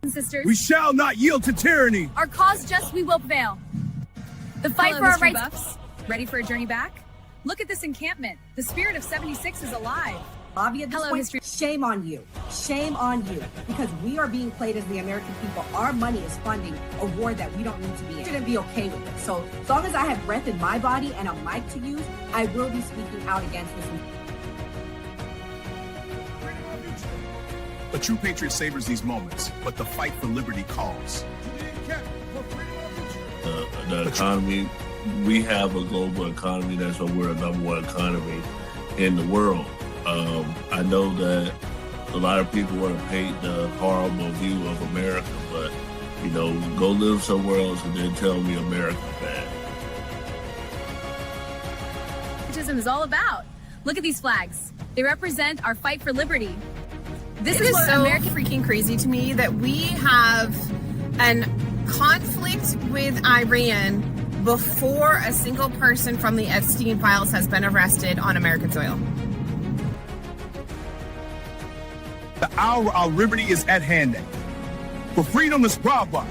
Sisters, We shall not yield to tyranny. our cause just, we will prevail. The fight for our rights. Buffs. Ready for a journey back? Look at this encampment. The spirit of 76 is alive. Bobby, at this Hello, point, history. shame on you. Shame on you. Because we are being played as the American people. Our money is funding a war that we don't need to be in. I shouldn't be okay with it. So as long as I have breath in my body and a mic to use, I will be speaking out against this. A true patriot savors these moments, but the fight for liberty calls. The economy, we have a global economy. That's why we're a number one economy in the world. I know that a lot of people want to paint the horrible view of America, but, you know, go live somewhere else and then tell me America's bad. Patriotism is all about. Look at these flags. They represent our fight for liberty. This is so American. freaking crazy to me that we have an conflict with Iran before a single person from the Epstein files has been arrested on American soil. The hour of our liberty is at hand. For freedom is bravo.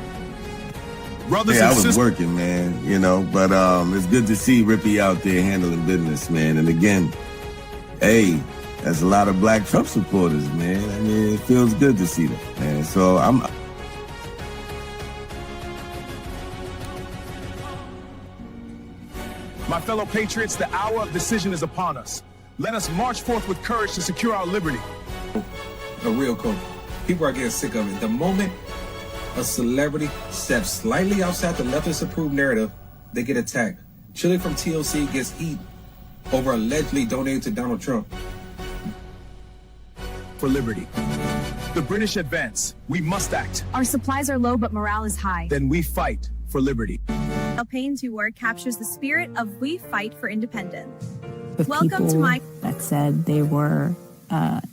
Brothers Yeah, I and was sisters. working, man, you know, but it's good to see Rippy out there handling business, man. And again, hey, that's a lot of black Trump supporters, man. I mean, it feels good to see them, man. So I'm... My fellow patriots, the hour of decision is upon us. Let us march forth with courage to secure our liberty. A real coach. People are getting sick of it. The moment a celebrity steps slightly outside the leftist approved narrative, they get attacked. Chili from TLC gets heat over allegedly donating to Donald Trump. For liberty. The British advance. We must act. Our supplies are low, but morale is high. Then we fight for liberty. Payne's work captures the spirit of we fight for independence. Of Welcome to people my that said they were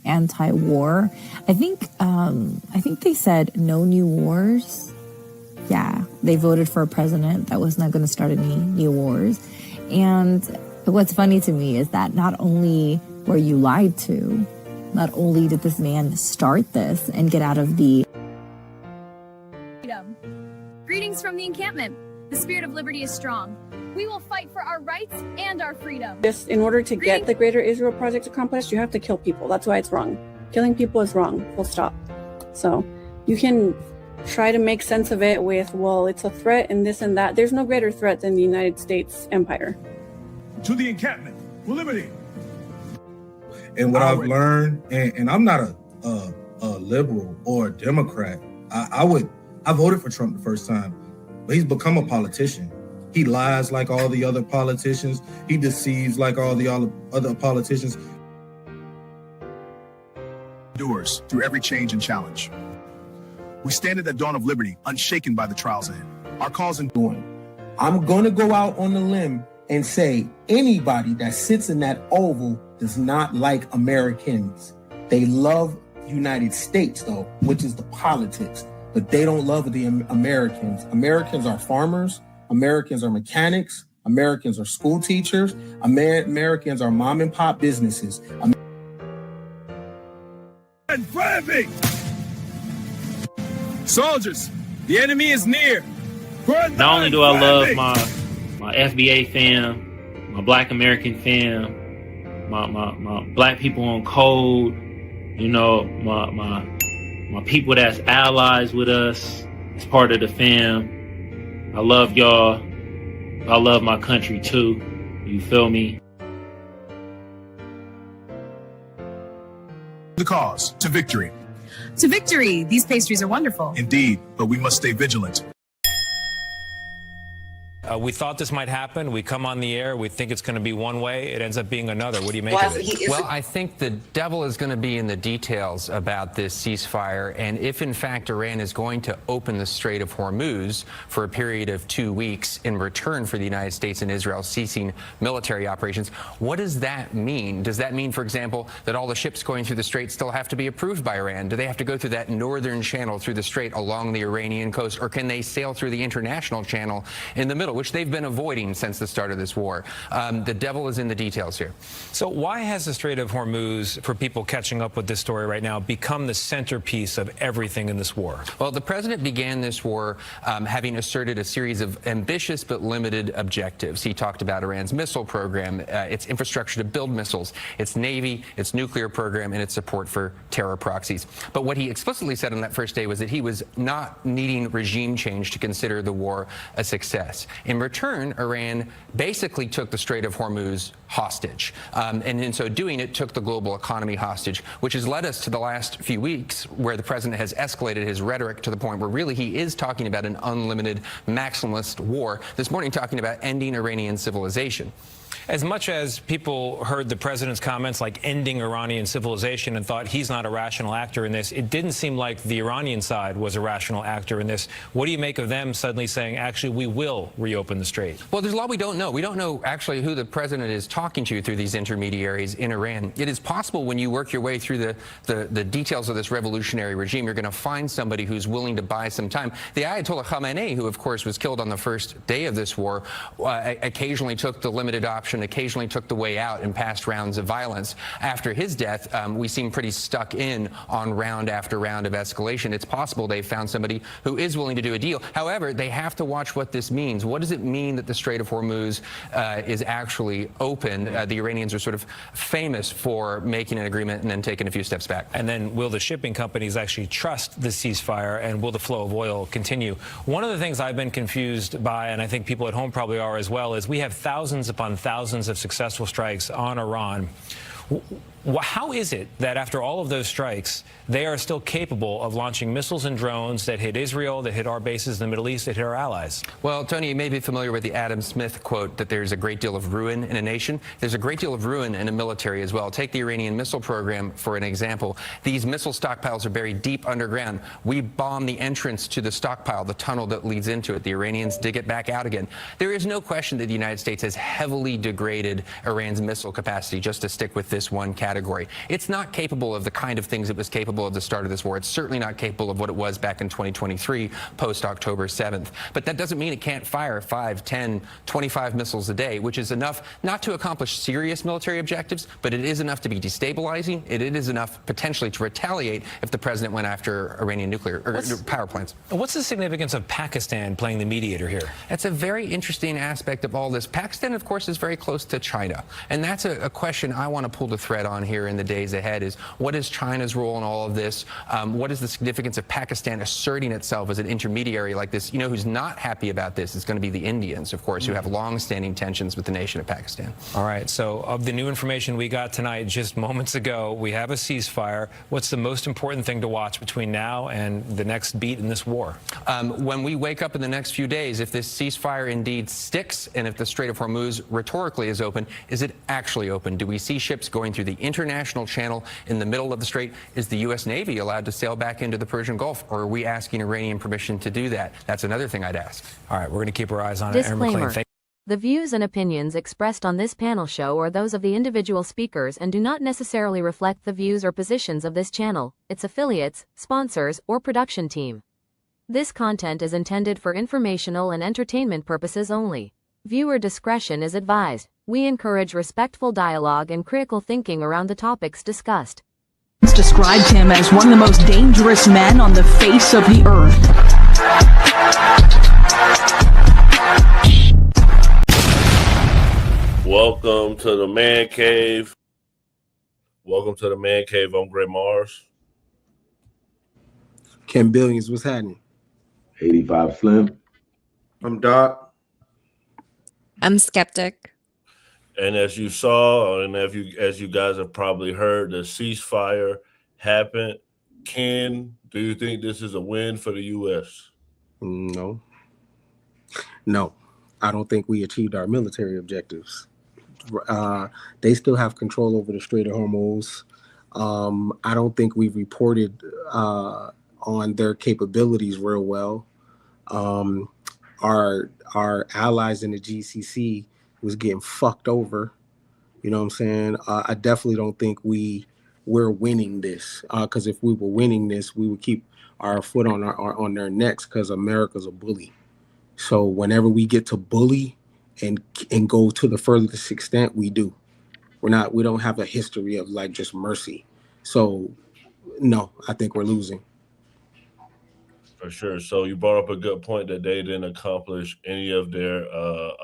anti-war. I think they said no new wars. Yeah, they voted for a president that was not going to start any new wars. And what's funny to me is that not only were you lied to, not only did this man start this and get out of the freedom. Greetings from the encampment. The spirit of liberty is strong. We will fight for our rights and our freedom. Just in order to get the Greater Israel Project accomplished, you have to kill people. That's why it's wrong. Killing people is wrong. Full stop. So you can try to make sense of it with, well, it's a threat and this and that. There's no greater threat than the United States empire. To the encampment. For liberty. And what I've learned, and I'm not a liberal or a Democrat. I voted for Trump the first time, but he's become a politician. He lies like all the other politicians. He deceives like all the other politicians. Endures through every change and challenge. We stand at the dawn of liberty, unshaken by the trials ahead. Our cause and doing. I'm going to go out on the limb and say anybody that sits in that oval does not like Americans. They love the United States, though, which is the politics, but they don't love the Americans. Americans are farmers. Americans are mechanics. Americans are school teachers. Americans are mom and pop businesses. And friendly! Soldiers, the enemy is near. Not only do I love my FBA fam, my Black American fam, my Black people on code, you know, my people that's allies with us, as part of the fam. I love y'all. I love my country too. You feel me? The cause to victory. To victory. These pastries are wonderful. Indeed, but we must stay vigilant. We thought this might happen. We come on the air. We think it's going to be one way. It ends up being another. What do you make of it? Well, I think the devil is going to be in the details about this ceasefire. And if, in fact, Iran is going to open the Strait of Hormuz for a period of 2 weeks in return for the United States and Israel ceasing military operations, what does that mean? Does that mean, for example, that all the ships going through the Strait still have to be approved by Iran? Do they have to go through that northern channel through the Strait along the Iranian coast? Or can they sail through the international channel in the middle? which they've been avoiding since the start of this war. The devil is in the details here. So why has the Strait of Hormuz, for people catching up with this story right now, become the centerpiece of everything in this war? Well, the president began this war having asserted a series of ambitious but limited objectives. He talked about Iran's missile program, its infrastructure to build missiles, its navy, its nuclear program, and its support for terror proxies. But what he explicitly said on that first day was that he was not needing regime change to consider the war a success. In return, Iran basically took the Strait of Hormuz hostage. And in so doing, it took the global economy hostage, which has led us to the last few weeks where the president has escalated his rhetoric to the point where really he is talking about an unlimited maximalist war. This morning talking about ending Iranian civilization. As much as people heard the president's comments like ending Iranian civilization and thought he's not a rational actor in this, it didn't seem like the Iranian side was a rational actor in this. What do you make of them suddenly saying, actually, we will reopen the strait? Well, there's a lot we don't know. We don't know actually who the president is talking to through these intermediaries in Iran. It is possible when you work your way through the details of this revolutionary regime, you're going to find somebody who's willing to buy some time. The Ayatollah Khamenei, who of course was killed on the first day of this war, occasionally took the limited option, occasionally took the way out in past rounds of violence. After his death, we seem pretty stuck in on round after round of escalation. It's possible they've found somebody who is willing to do a deal. However, they have to watch what this means. What does it mean that the Strait of Hormuz is actually open? The Iranians are sort of famous for making an agreement and then taking a few steps back. And then will the shipping companies actually trust the ceasefire, and will the flow of oil continue? One of the things I've been confused by, and I think people at home probably are as well, is we have thousands upon thousands of successful strikes on Iran. How is it that after all of those strikes, they are still capable of launching missiles and drones that hit Israel, that hit our bases in the Middle East, that hit our allies? Well, Tony, you may be familiar with the Adam Smith quote that there's a great deal of ruin in a nation. There's a great deal of ruin in a military as well. Take the Iranian missile program for an example. These missile stockpiles are buried deep underground. We bomb the entrance to the stockpile, the tunnel that leads into it. The Iranians dig it back out again. There is no question that the United States has heavily degraded Iran's missile capacity, just to stick with this one category. It's not capable of the kind of things it was capable of at the start of this war. It's certainly not capable of what it was back in 2023, post-October 7th. But that doesn't mean it can't fire 5, 10, 25 missiles a day, which is enough not to accomplish serious military objectives, but it is enough to be destabilizing. It is enough potentially to retaliate if the president went after Iranian nuclear or power plants. What's the significance of Pakistan playing the mediator here? That's a very interesting aspect of all this. Pakistan, of course, is very close to China. And that's a question I want to pull the thread on here in the days ahead is what is China's role in all of this? What is the significance of Pakistan asserting itself as an intermediary like this? You know, who's not happy about this is going to be the Indians, of course, who have long-standing tensions with the nation of Pakistan. All right. So of the new information we got tonight, just moments ago, we have a ceasefire. What's the most important thing to watch between now and the next beat in this war? When we wake up in the next few days, if this ceasefire indeed sticks and if the Strait of Hormuz rhetorically is open, is it actually open? Do we see ships going through the international channel in the middle of the strait? Is the U.S. Navy allowed to sail back into the Persian Gulf, or are we asking Iranian permission to do that? That's another thing I'd ask. All right, we're going to keep our eyes on Disclaimer. it. The views and opinions expressed on this panel show are those of the individual speakers and do not necessarily reflect the views or positions of this channel, its affiliates, sponsors, or production team. This content is intended for informational and entertainment purposes only. Viewer discretion is advised. We encourage respectful dialogue and critical thinking around the topics discussed. Described him as one of the most dangerous men on the face of the earth. Welcome to the Man Cave. Welcome to the Man Cave. I'm Gray Mars. Ken Billions, what's happening? 85 Slim. I'm Doc. I'm Skeptic. And as you saw, and as you guys have probably heard, the ceasefire happened. Ken, do you think this is a win for the U.S.? No. No, I don't think we achieved our military objectives. They still have control over the Strait of Hormuz. I don't think we've reported on their capabilities real well. Our allies in the GCC was getting fucked over. You know what I'm saying? I definitely don't think we're winning this, because if we were winning this, we would keep our foot on their necks, because America's a bully. So whenever we get to bully and go to the furthest extent, we do. We don't have a history of like just mercy. So no, I think we're losing. For sure. So you brought up a good point that they didn't accomplish any of their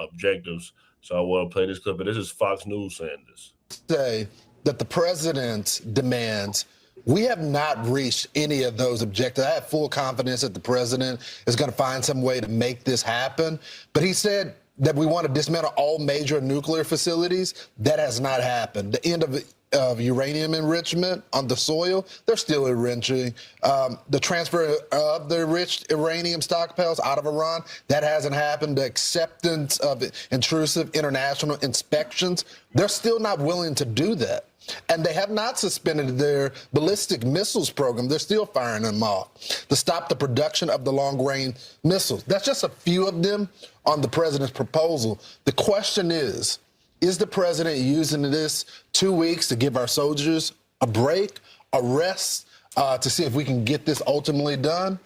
objectives. So I want to play this clip. And this is Fox News saying this. Say that the president's demands, we have not reached any of those objectives. I have full confidence that the president is going to find some way to make this happen. But he said that we want to dismantle all major nuclear facilities. That has not happened. The end of uranium enrichment on the soil, they're still enriching. The transfer of the enriched uranium stockpiles out of Iran, that hasn't happened. The acceptance of intrusive international inspections, they're still not willing to do that. And they have not suspended their ballistic missiles program. They're still firing them off to stop the production of the long-range missiles. That's just a few of them on the president's proposal. The question is the president using this 2 weeks to give our soldiers a break, a rest, to see if we can get this ultimately done?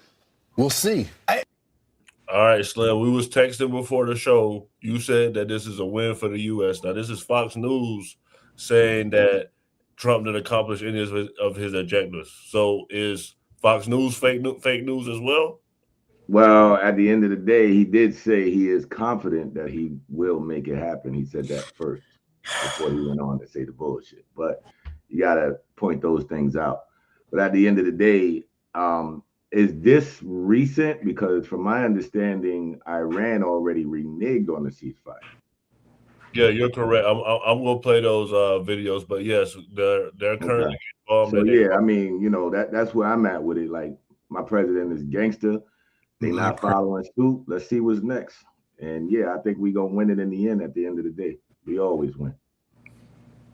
We'll see. All right, Slim, we was texting before the show. You said that this is a win for the U.S. Now, this is Fox News saying that Trump didn't accomplish any of his objectives. So is Fox News fake news as well? Well, at the end of the day, he did say he is confident that he will make it happen. He said that first before he went on to say the bullshit. But you got to point those things out. But at the end of the day, is this recent? Because from my understanding, Iran already reneged on the ceasefire. Yeah, you're correct. I'm gonna play those videos, but yes, they're currently involved. So yeah, I mean, you know, that's where I'm at with it. Like, my president is gangster. They not following suit. Let's see what's next. And yeah, I think we gonna win it in the end. At the end of the day, we always win.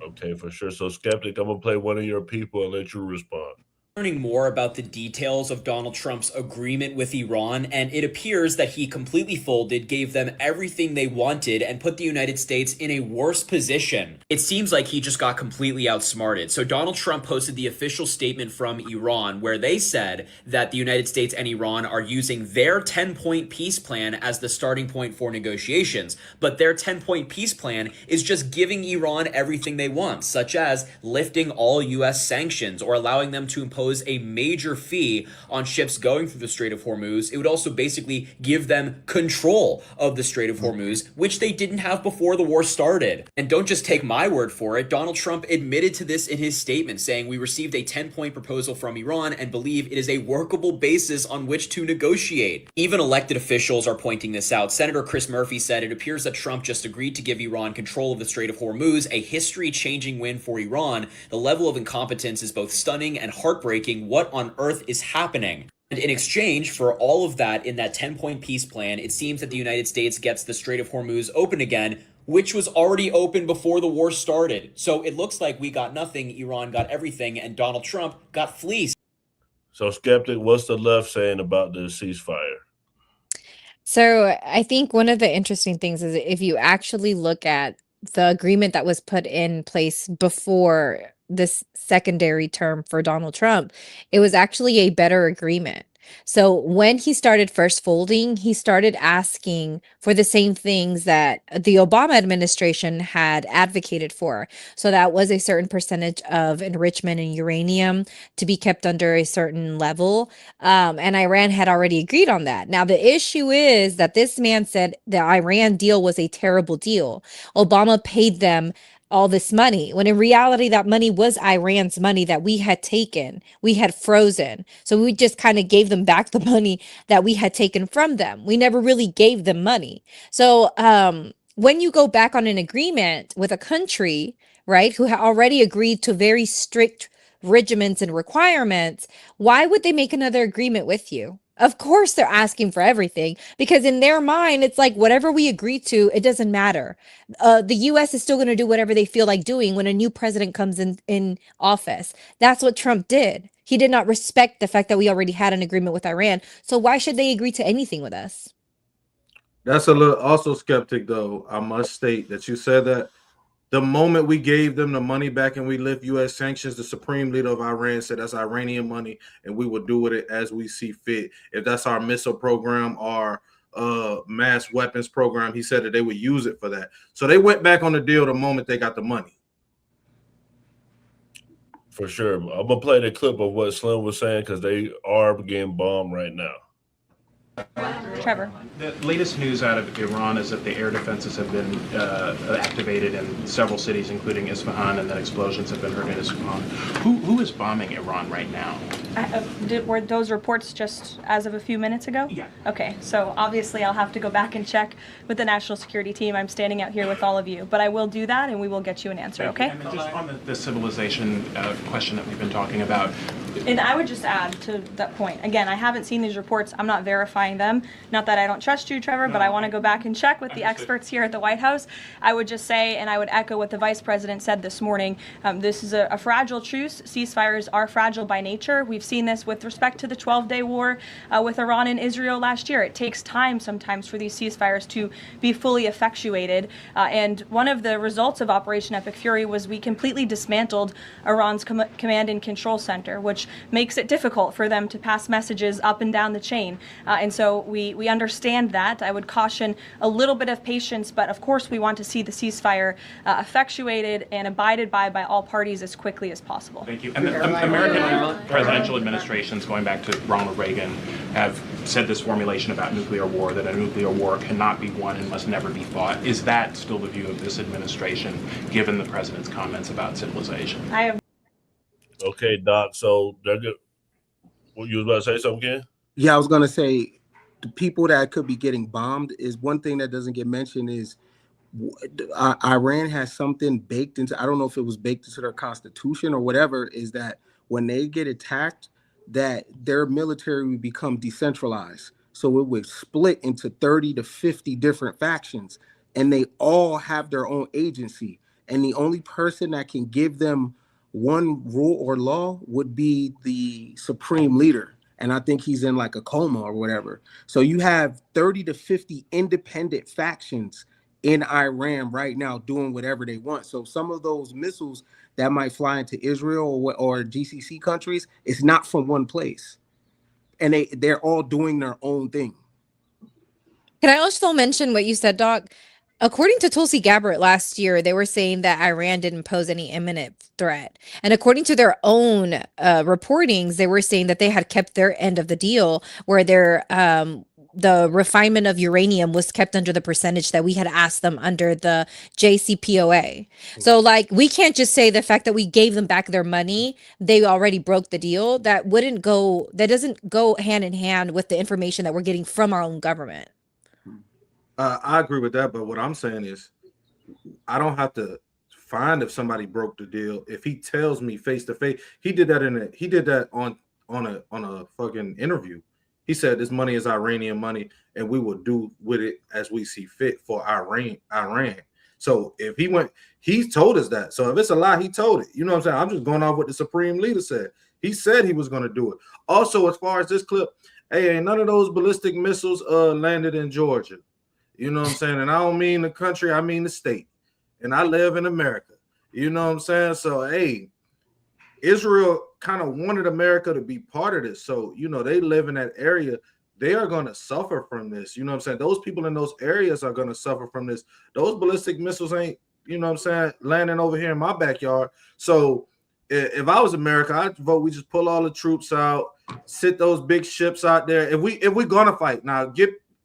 Okay, for sure. So, Skeptic, I'm gonna play one of your people and let you respond. Learning more about the details of Donald Trump's agreement with Iran, and it appears that he completely folded, gave them everything they wanted, and put the United States in a worse position. It seems like he just got completely outsmarted. So Donald Trump posted the official statement from Iran, where they said that the United States and Iran are using their 10-point peace plan as the starting point for negotiations. But their 10-point peace plan is just giving Iran everything they want, such as lifting all U.S. sanctions or allowing them to impose a major fee on ships going through the Strait of Hormuz. It would also basically give them control of the Strait of Hormuz, which they didn't have before the war started. And don't just take my word for it. Donald Trump admitted to this in his statement, saying, "We received a 10-point proposal from Iran and believe it is a workable basis on which to negotiate." Even elected officials are pointing this out. Senator Chris Murphy said, "It appears that Trump just agreed to give Iran control of the Strait of Hormuz, a history-changing win for Iran. The level of incompetence is both stunning and heartbreaking. What on earth is happening?" And in exchange for all of that in that 10-point peace plan, it seems that the United States gets the Strait of Hormuz open again, which was already open before the war started. So it looks like we got nothing, Iran got everything, and Donald Trump got fleeced. So, Skeptic, what's the left saying about the ceasefire? So I think one of the interesting things is if you actually look at the agreement that was put in place before this secondary term for Donald Trump, it was actually a better agreement. So when he started first folding, he started asking for the same things that the Obama administration had advocated for. So that was a certain percentage of enrichment in uranium to be kept under a certain level. And Iran had already agreed on that. Now, the issue is that this man said the Iran deal was a terrible deal. Obama paid them all this money, when in reality that money was Iran's money that we had taken, we had frozen. So we just kind of gave them back the money that we had taken from them. We never really gave them money. So when you go back on an agreement with a country, right, who already agreed to very strict regiments and requirements, why would they make another agreement with you? Of course they're asking for everything, because in their mind, it's like whatever we agree to, it doesn't matter. The U.S. is still going to do whatever they feel like doing when a new president comes in office. That's what Trump did. He did not respect the fact that we already had an agreement with Iran. So why should they agree to anything with us? That's a little also, Skeptic, though. I must state that you said that the moment we gave them the money back and we lift U.S. sanctions, the supreme leader of Iran said that's Iranian money and we will do with it as we see fit. If that's our missile program, our mass weapons program. He said that they would use it for that. So they went back on the deal the moment they got the money. For sure. I'm going to play the clip of what Slim was saying because they are getting bombed right now. Trevor. The latest news out of Iran is that the air defenses have been activated in several cities, including Isfahan, and that explosions have been heard in Isfahan. Who is bombing Iran right now? Were those reports just as of a few minutes ago? Yeah. Okay, so obviously I'll have to go back and check with the national security team. I'm standing out here with all of you, but I will do that and we will get you an answer, okay? And then just on the civilization question that we've been talking about. And I would just add to that point, again, I haven't seen these reports. I'm not verifying them. Not that I don't trust you, Trevor, but I want to go back and check with the experts here at the White House. I would just say, and I would echo what the Vice President said this morning, this is a fragile truce. Ceasefires are fragile by nature. We've seen this with respect to the 12-day war with Iran and Israel last year. It takes time sometimes for these ceasefires to be fully effectuated. And one of the results of Operation Epic Fury was we completely dismantled Iran's command and control center, which makes it difficult for them to pass messages up and down the chain. And so we understand that. I would caution a little bit of patience, but of course we want to see the ceasefire effectuated and abided by all parties as quickly as possible. Thank you. And the American presidential administrations, going back to Ronald Reagan, have said this formulation about nuclear war, that a nuclear war cannot be won and must never be fought. Is that still the view of this administration, given the president's comments about civilization? I have. Okay, Doc. So they're good. Well, you was about to say something, Ken? Yeah, I was gonna say the people that could be getting bombed is one thing that doesn't get mentioned is Iran has something baked into, I don't know if it was baked into their constitution or whatever, is that when they get attacked, that their military would become decentralized. So it would split into 30 to 50 different factions, and they all have their own agency. And the only person that can give them one rule or law would be the supreme leader. And I think he's in like a coma or whatever. So you have 30 to 50 independent factions in Iran right now doing whatever they want. So some of those missiles that might fly into Israel or GCC countries, it's not from one place. And they're all doing their own thing. Can I also mention what you said, Doc? According to Tulsi Gabbard last year, they were saying that Iran didn't pose any imminent threat. And according to their own reportings, they were saying that they had kept their end of the deal, where the refinement of uranium was kept under the percentage that we had asked them under the JCPOA. So like, we can't just say the fact that we gave them back their money, they already broke the deal. That doesn't go hand in hand with the information that we're getting from our own government. I agree with that, but what I'm saying is I don't have to find if somebody broke the deal. If he tells me face to face, he did that on a fucking interview. He said this money is Iranian money and we will do with it as we see fit for Iran. So if he told us that. So if it's a lie, he told it. You know what I'm saying? I'm just going off what the supreme leader said. He said he was going to do it. Also, as far as this clip, hey, ain't none of those ballistic missiles landed in Georgia. You know what I'm saying? And I don't mean the country, I mean the state. And I live in America. You know what I'm saying? So, hey, Israel kind of wanted America to be part of this. So, you know, they live in that area. They are going to suffer from this. You know what I'm saying? Those people in those areas are going to suffer from this. Those ballistic missiles ain't, you know what I'm saying, landing over here in my backyard. So if I was America, I'd vote we just pull all the troops out, sit those big ships out there. If we're going to fight, now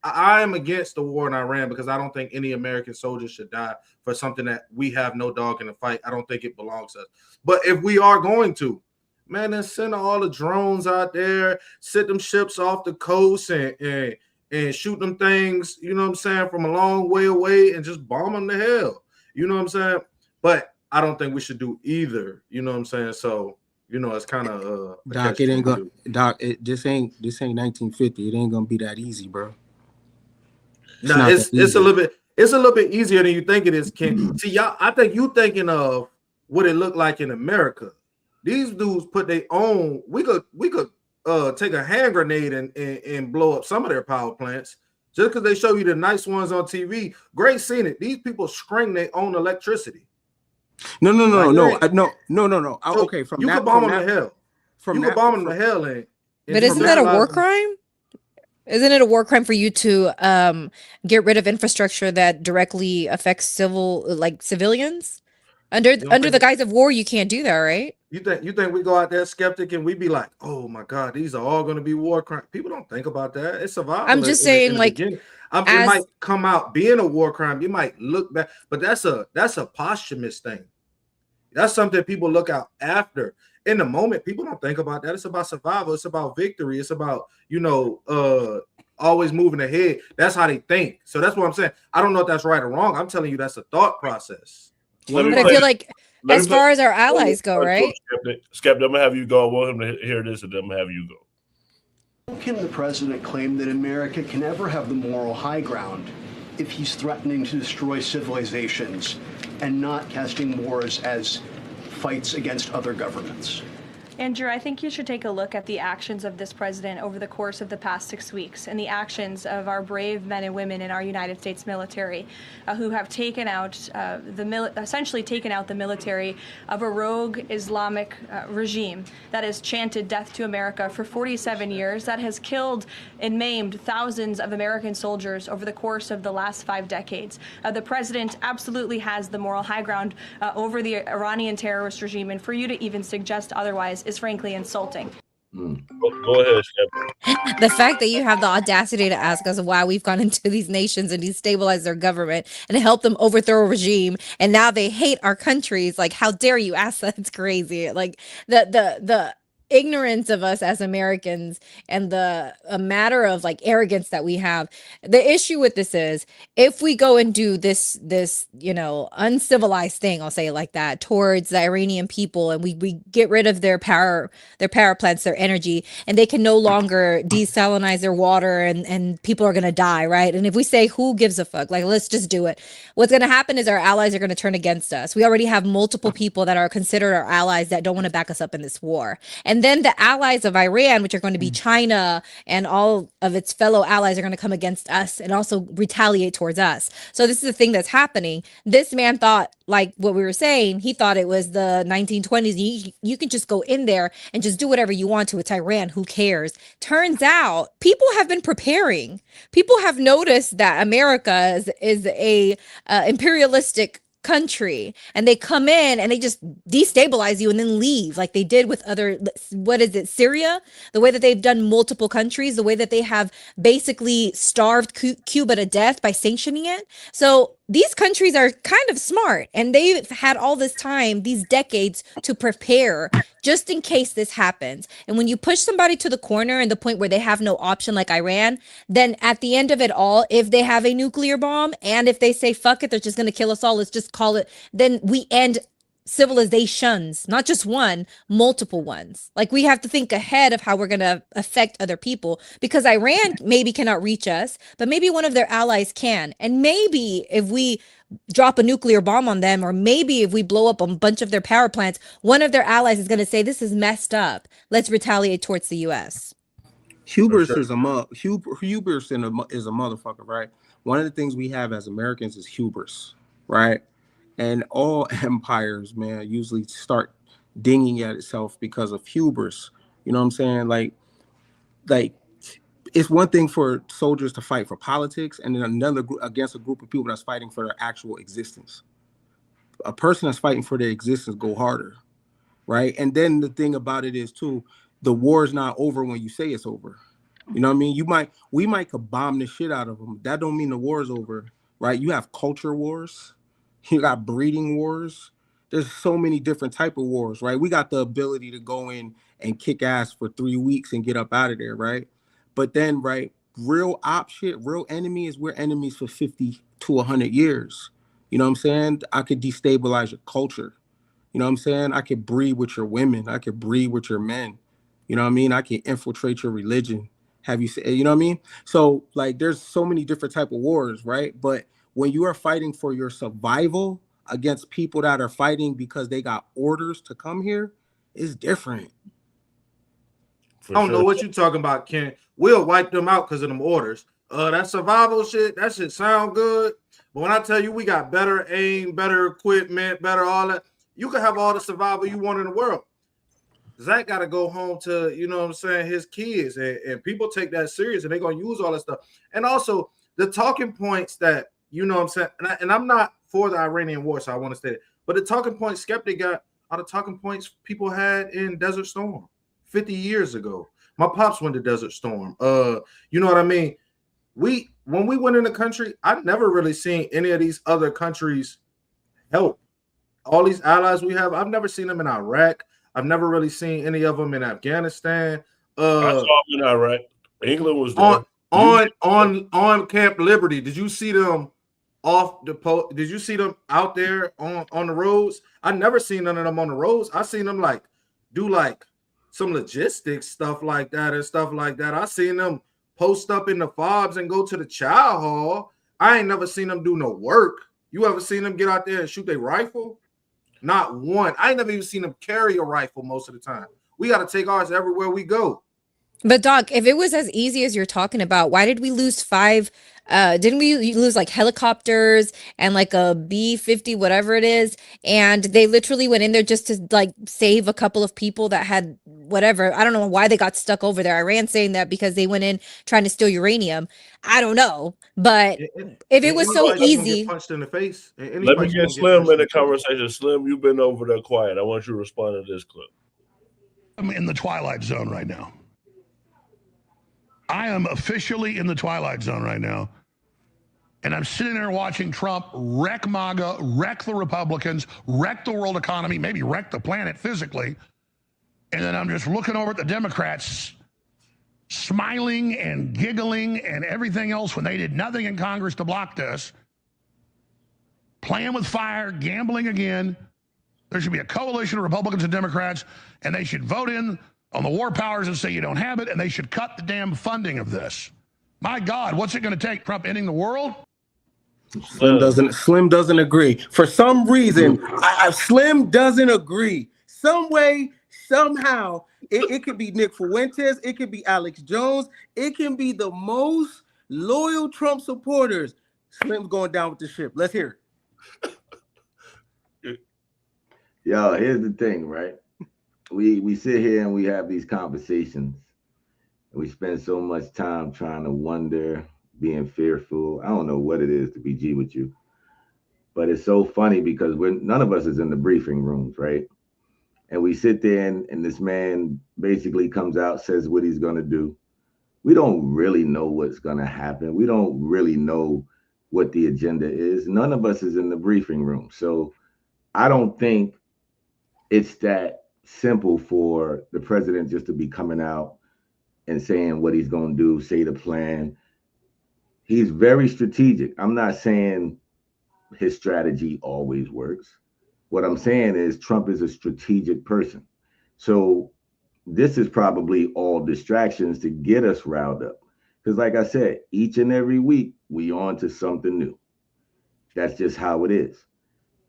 I am against the war in Iran because I don't think any American soldier should die for something that we have no dog in the fight. I don't think it belongs to us. But if we are going to, man, then send all the drones out there, set them ships off the coast and shoot them things, you know what I'm saying, from a long way away and just bomb them to hell. You know what I'm saying? But I don't think we should do either. You know what I'm saying? So, you know, it's kind of Doc, it ain't gonna Doc, this ain't 1950. It ain't gonna be that easy, bro. No, it's a little bit easier than you think it is, Ken. See, y'all, I think you thinking of what it looked like in America. These dudes put their own. We could take a hand grenade and blow up some of their power plants just because they show you the nice ones on TV. Great seeing it. These people string their own electricity. No. So okay, from you that, could bomb from them that, to hell. From you that, could bomb them to hell, but isn't that a war crime? Isn't it a war crime for you to get rid of infrastructure that directly affects civilians? Under You don't under the think guise of war, you can't do that, right? you think we go out there skeptic and we be like, oh my God, these are all going to be war crimes? People don't think about that. It's I'm survival just in saying, the like, beginning. It might as come out being a war crime. You might look back, but that's a posthumous thing. That's something people look out after. In the moment, people don't think about that. It's about survival. It's about victory. It's about, always moving ahead. That's how they think. So that's what I'm saying. I don't know if that's right or wrong. I'm telling you that's a thought process. Let me but I play feel this. like Let as me play. far as our allies go, right? Skeptic, I'm gonna have you go. I want him to hear this, and then I'm gonna have you go. How can the president claim that America can ever have the moral high ground if he's threatening to destroy civilizations and not casting wars as fights against other governments? Andrew, I think you should take a look at the actions of this president over the course of the past 6 weeks and the actions of our brave men and women in our United States military who have taken out essentially taken out the military of a rogue Islamic regime that has chanted death to America for 47 years, that has killed and maimed thousands of American soldiers over the course of the last 5 decades. The president absolutely has the moral high ground over the Iranian terrorist regime, and for you to even suggest otherwise is frankly insulting. Go ahead, Skeptic. The fact that you have the audacity to ask us why we've gone into these nations and destabilized their government and helped them overthrow a regime, and now they hate our countries. Like, how dare you ask that? It's crazy. Like the ignorance of us as Americans and the a matter of like arrogance that we have. The issue with this is if we go and do this uncivilized thing, I'll say it like that, towards the Iranian people, and we get rid of their power plants, their energy, and they can no longer desalinize their water, and people are gonna die, right? And if we say who gives a fuck, like, let's just do it, what's gonna happen is our allies are gonna turn against us. We already have multiple people that are considered our allies that don't want to back us up in this war. And then the allies of Iran, which are going to be China and all of its fellow allies, are going to come against us and also retaliate towards us. So this is the thing that's happening. This man thought, like what we were saying, he thought it was the 1920s. You can just go in there and just do whatever you want to. It's Iran. Who cares? Turns out people have been preparing. People have noticed that America is a imperialistic country, and they come in and they just destabilize you and then leave, like they did with other, what is it, Syria, the way that they've done multiple countries, the way that they have basically starved Cuba to death by sanctioning it. So these countries are kind of smart, and they've had all this time, these decades, to prepare just in case this happens. And when you push somebody to the corner and the point where they have no option, like Iran, then at the end of it all, if they have a nuclear bomb and if they say fuck it, they're just going to kill us all, let's just call it, then we end civilizations, not just one, multiple ones. Like, we have to think ahead of how we're going to affect other people, because Iran maybe cannot reach us, but maybe one of their allies can. And maybe if we drop a nuclear bomb on them, or maybe if we blow up a bunch of their power plants, one of their allies is going to say, this is messed up, let's retaliate towards the US. Hubris is hubris is a motherfucker, right? One of the things we have as Americans is hubris, right? And all empires, man, usually start dinging at itself because of hubris. You know what I'm saying? Like it's one thing for soldiers to fight for politics, and then another against a group of people that's fighting for their actual existence. A person that's fighting for their existence go harder, right? And then the thing about it is too, the war is not over when you say it's over. You know what I mean? We might could bomb the shit out of them. That don't mean the war is over, right? You have culture wars. You got breeding wars. There's so many different type of wars, right? We got the ability to go in and kick ass for 3 weeks and get up out of there, right? But then, right, real op shit, real enemy is we're enemies for 50 to 100 years. You know what I'm saying? I could destabilize your culture. You know what I'm saying? I could breed with your women. I could breed with your men. You know what I mean? I can infiltrate your religion. Have you say, you know what I mean? So like, there's so many different type of wars, right? But when you are fighting for your survival against people that are fighting because they got orders to come here, it's different. I don't know what you're talking about, Ken. We'll wipe them out because of them orders. That survival shit, that shit sound good. But when I tell you we got better aim, better equipment, better all that, you can have all the survival you want in the world. Zach got to go home to, you know what I'm saying, his kids. And people take that serious and they're going to use all that stuff. And also the talking points that, you know what I'm saying, and I'm not for the Iranian war, so I want to say it. But the talking points Skeptic got are the talking points people had in Desert Storm 50 years ago. My pops went to Desert Storm. You know what I mean? When we went in the country, I've never really seen any of these other countries help. All these allies we have, I've never seen them in Iraq. I've never really seen any of them in Afghanistan. I saw them in Iraq. England was there. On Camp Liberty. Did you see them off the post? Did you see them out there on the roads? I never seen none of them on the roads. I seen them like do like some logistics stuff like that and stuff like that. I seen them post up in the fobs and go to the chow hall. I ain't never seen them do no work. You ever seen them get out there and shoot their rifle? Not one. I ain't never even seen them carry a rifle most of the time. We got to take ours everywhere we go. But Doc, if it was as easy as you're talking about, why did we lose 5? Didn't we lose like helicopters and like a B-50, whatever it is? And they literally went in there just to like save a couple of people that had whatever. I don't know why they got stuck over there. Iran saying that because they went in trying to steal uranium. I don't know. But if it was so easy. Get punched in the face. Let me get Slim in the conversation. Slim, you've been over there quiet. I want you to respond to this clip. I'm in the twilight zone right now. I am officially in the twilight zone right now. And I'm sitting there watching Trump wreck MAGA, wreck the Republicans, wreck the world economy, maybe wreck the planet physically. And then I'm just looking over at the Democrats smiling and giggling and everything else when they did nothing in Congress to block this. Playing with fire, gambling again. There should be a coalition of Republicans and Democrats, and they should vote in on the war powers and say you don't have it, and they should cut the damn funding of this. My God, what's it going to take? Trump ending the world? Slim doesn't agree. For some reason, Slim doesn't agree. Some way, somehow, it could be Nick Fuentes, it could be Alex Jones, it can be the most loyal Trump supporters. Slim's going down with the ship. Let's hear it. Yo, here's the thing, right? We sit here and we have these conversations. And we spend so much time trying to wonder, being fearful. I don't know what it is to be G with you. But it's so funny because none of us is in the briefing rooms, right? And we sit there and this man basically comes out, says what he's going to do. We don't really know what's going to happen. We don't really know what the agenda is. None of us is in the briefing room. So I don't think it's that simple for the president just to be coming out and saying what he's going to do, say the plan. He's very strategic. I'm not saying his strategy always works. What I'm saying is Trump is a strategic person. So this is probably all distractions to get us riled up. Because like I said, each and every week we on to something new. That's just how it is.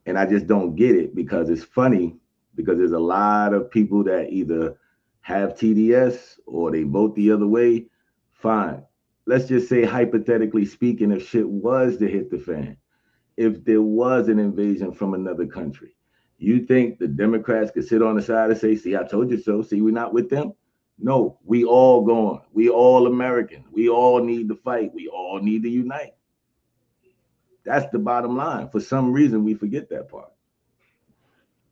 And I just don't get it because it's funny because there's a lot of people that either have TDS or they vote the other way. Fine. Let's just say, hypothetically speaking, if shit was to hit the fan, if there was an invasion from another country, you think the Democrats could sit on the side and say, see, I told you so. See, we're not with them. No, we all gone. We all American. We all need to fight. We all need to unite. That's the bottom line. For some reason, we forget that part.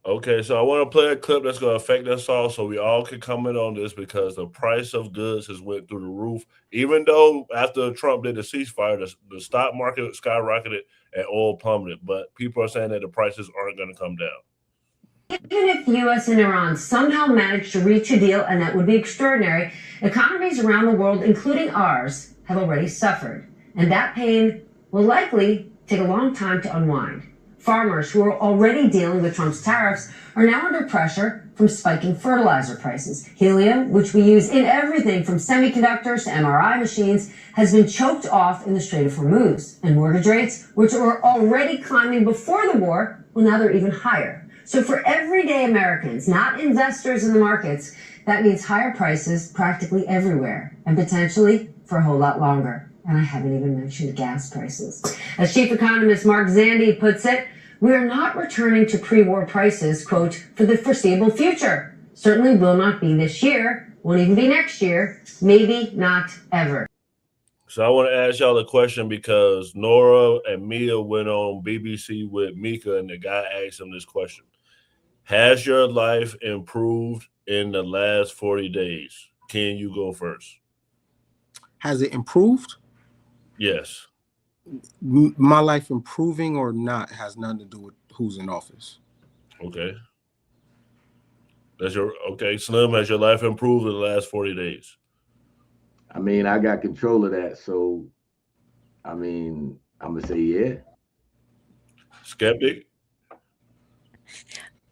Okay, so I want to play a clip that's going to affect us all so we all can comment on this because the price of goods has went through the roof. Even though after Trump did the ceasefire, the stock market skyrocketed and oil plummeted. But people are saying that the prices aren't going to come down. Even if the U.S. and Iran somehow manage to reach a deal, and that would be extraordinary, economies around the world, including ours, have already suffered. And that pain will likely take a long time to unwind. Farmers who are already dealing with Trump's tariffs are now under pressure from spiking fertilizer prices. Helium, which we use in everything from semiconductors to MRI machines, has been choked off in the Strait of Hormuz. And mortgage rates, which were already climbing before the war, well, now they're even higher. So for everyday Americans, not investors in the markets, that means higher prices practically everywhere and potentially for a whole lot longer. And I haven't even mentioned gas prices. As chief economist Mark Zandi puts it, we are not returning to pre-war prices, quote, for the foreseeable future. Certainly will not be this year, won't even be next year, maybe not ever. So I want to ask y'all a question because Nora and Mia went on BBC with Mika and the guy asked them this question. Has your life improved in the last 40 days? Can you go first? Has it improved? Yes. My life improving or not has nothing to do with who's in office. Okay. Okay. Slim, has your life improved in the last 40 days? I mean, I got control of that, so I mean, I'm gonna say yeah. Skeptic?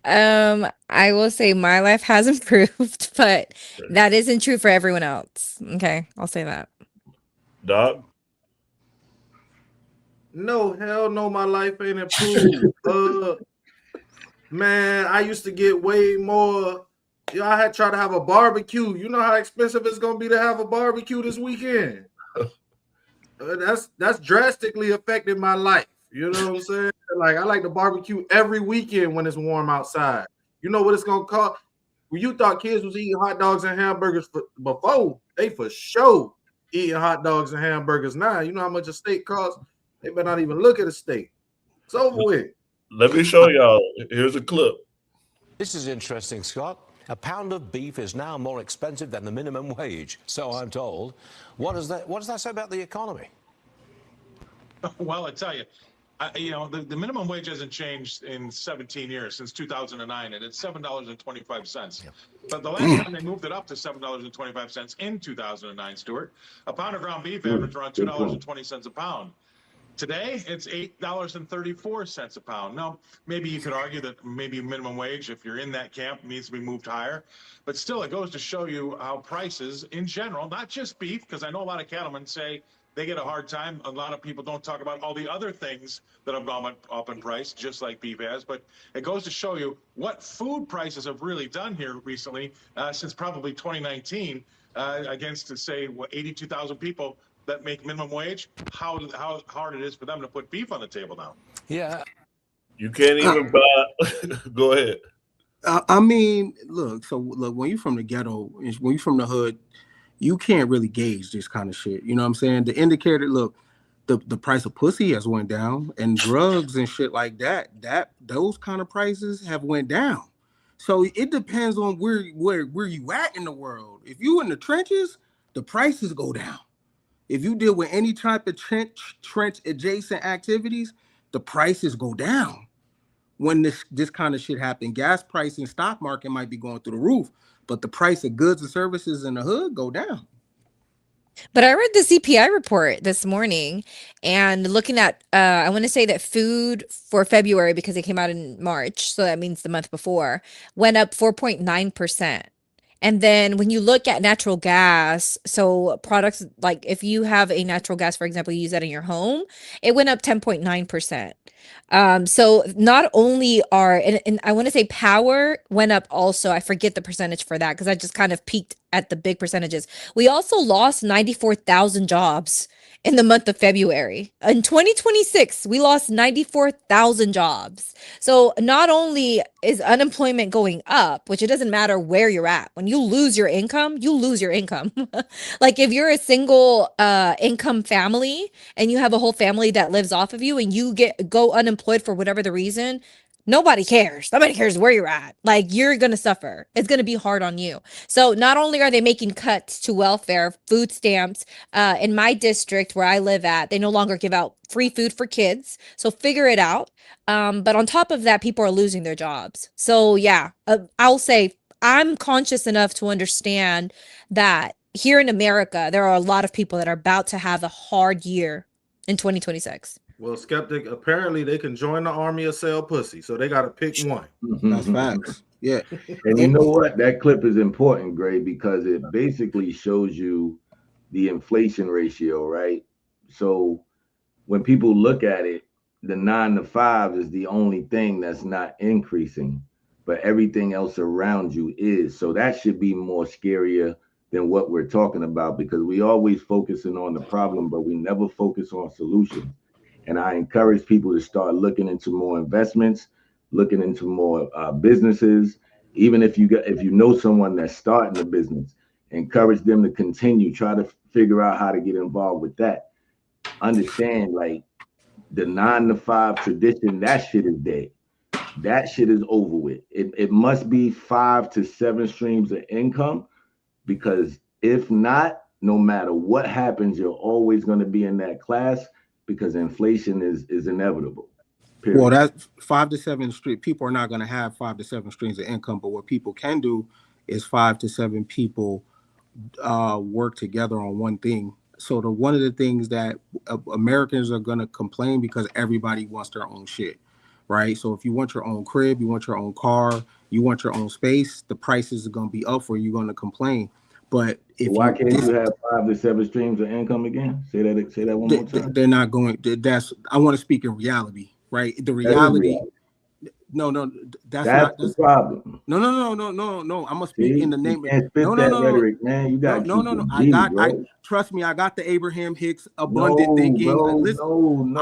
I will say my life has improved, but that isn't true for everyone else. Okay, I'll say that. Doc? No, hell no, my life ain't improved. Man, I used to get way more. I had tried to have a barbecue. You know how expensive it's gonna be to have a barbecue this weekend. That's drastically affected my life. You know what I'm saying? Like I like to barbecue every weekend when it's warm outside. You know what it's gonna cost? When you thought kids was eating hot dogs and hamburgers before, they for sure eating hot dogs and hamburgers now. You know how much a steak costs? They better not even look at a steak. It's over with. Let me show y'all. Here's a clip. This is interesting, Scott. A pound of beef is now more expensive than the minimum wage, so I'm told. What does that say about the economy? Well, I tell you, the minimum wage hasn't changed in 17 years, since 2009, and it's $7.25. But the last time they moved it up to $7.25 in 2009, Stuart, a pound of ground beef averaged around $2.20 a pound. Today, it's $8.34 a pound. Now, maybe you could argue that maybe minimum wage, if you're in that camp, needs to be moved higher. But still, it goes to show you how prices in general, not just beef, because I know a lot of cattlemen say they get a hard time. A lot of people don't talk about all the other things that have gone up in price, just like beef has. But it goes to show you what food prices have really done here recently, since probably 2019, against, say, 82,000 people that make minimum wage, how hard it is for them to put beef on the table now. Yeah. You can't even buy. Go ahead. I mean, look, when you're from the ghetto, when you're from the hood, you can't really gauge this kind of shit. You know what I'm saying? The indicator, look, the price of pussy has went down, and drugs and shit like that, those kind of prices have went down. So it depends on where you at in the world. If you in the trenches, the prices go down. If you deal with any type of trench adjacent activities, the prices go down. When this kind of shit happen, gas price and stock market might be going through the roof, but the price of goods and services in the hood go down. But I read the CPI report this morning, and looking at, I want to say that food for February, because it came out in March, so that means the month before, went up 4.9%. And then when you look at natural gas, so products like if you have a natural gas, for example, you use that in your home, it went up 10.9%. So not only and I want to say power went up also. I forget the percentage for that because I just kind of peeked at the big percentages. We also lost 94,000 jobs in the month of February. In 2026, we lost 94,000 jobs. So not only is unemployment going up, which it doesn't matter where you're at. When you lose your income, you lose your income. Like if you're a single income family and you have a whole family that lives off of you and you go unemployed for whatever the reason, nobody cares. Nobody cares where you're at. Like you're going to suffer. It's going to be hard on you. So not only are they making cuts to welfare, food stamps, in my district where I live at, they no longer give out free food for kids. So figure it out. But on top of that, people are losing their jobs. So yeah, I'll say I'm conscious enough to understand that here in America, there are a lot of people that are about to have a hard year in 2026. Well, Skeptic, apparently they can join the army or sell pussy, so they got to pick one. That's facts. Yeah. And you know what? That clip is important, Gray, because it basically shows you the inflation ratio, right? So when people look at it, the 9 to 5 is the only thing that's not increasing, but everything else around you is. So that should be more scarier than what we're talking about, because we always focusing on the problem, but we never focus on solutions. And I encourage people to start looking into more investments, looking into more businesses, Even if you know someone that's starting a business, encourage them to continue, try to figure out how to get involved with that. Understand, like, the 9 to 5 tradition, that shit is dead. That shit is over with. It must be 5 to 7 streams of income, because if not, no matter what happens, you're always going to be in that class, because inflation is inevitable. Period. Well, that's 5 to 7 street. People are not going to have 5 to 7 streams of income, but what people can do is 5 to 7 people work together on one thing. So one of the things that Americans are going to complain, because everybody wants their own shit, right? So if you want your own crib, you want your own car, you want your own space, the prices are going to be up for you. You're going to complain. But if why can't you have 5 to 7 streams of income again? Say that one more time. They're not going. I want to speak in reality, right? The reality. No, that's the problem. No. I'm gonna speak in the name. You can't spit that rhetoric, man. You got trust me. I got the Abraham Hicks abundant thinking. No.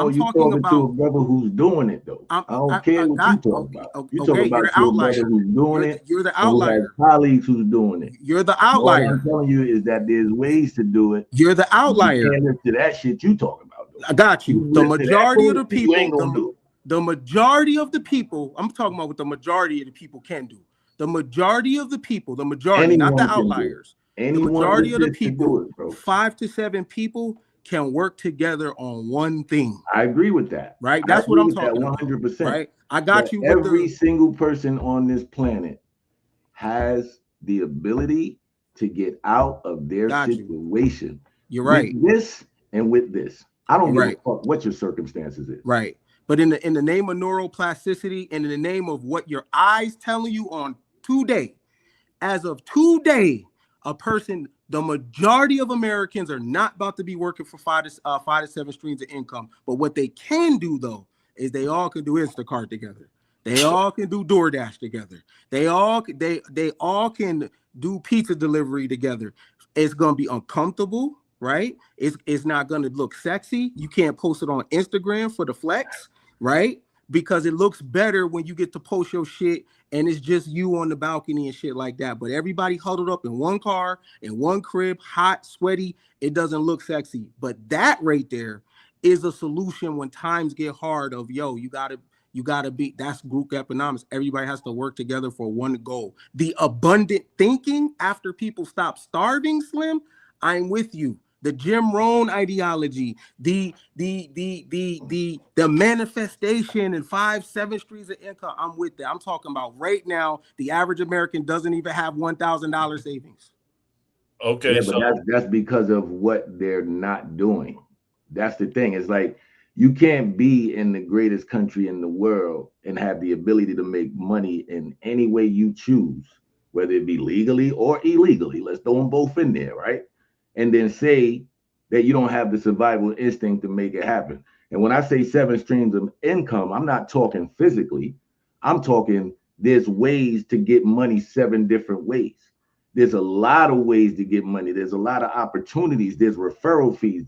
You talking about to a brother who's doing it though. I don't care what you talk about. You talking about a brother who's doing it. You're the outlier. Who has colleagues who's doing it. You're the outlier. All I'm telling you is that there's ways to do it. You're the outlier. You can't listen to that shit you talking about. Though. I got you. The majority of the people. The majority of the people, I'm talking about what the majority of the people can do. The majority of the people, not the outliers. The majority of the people, 5 to 7 people can work together on one thing. I agree with that. Right? That's what I'm talking 100%. about. Right? I got you. Every single person on this planet has the ability to get out of their situation. You're right. With this and with this. I don't give a fuck what your circumstances is. Right. But in the name of neuroplasticity and in the name of what your eyes telling you on today, as of today, the majority of Americans are not about to be working for 5 to 7 streams of income. But what they can do though is they all can do Instacart together. They all can do DoorDash together. They all can do pizza delivery together. It's gonna be uncomfortable, right? It's not gonna look sexy. You can't post it on Instagram for the flex. Right? Because it looks better when you get to post your shit and it's just you on the balcony and shit like that. But everybody huddled up in one car, in one crib, hot, sweaty, it doesn't look sexy. But that right there is a solution when times get hard of, yo, you gotta be, that's group economics. Everybody has to work together for one goal. The abundant thinking after people stop starving, Slim, I'm with you. The Jim Rohn ideology, the manifestation and 5, 7 streams of income. I'm with that. I'm talking about right now, the average American doesn't even have $1,000 savings. Okay, but that's because of what they're not doing. That's the thing. It's like you can't be in the greatest country in the world and have the ability to make money in any way you choose, whether it be legally or illegally. Let's throw them both in there, right? And then say that you don't have the survival instinct to make it happen. And when I say 7 streams of income, I'm not talking physically. I'm talking there's ways to get money 7 different ways. There's a lot of ways to get money. There's a lot of opportunities. There's referral fees.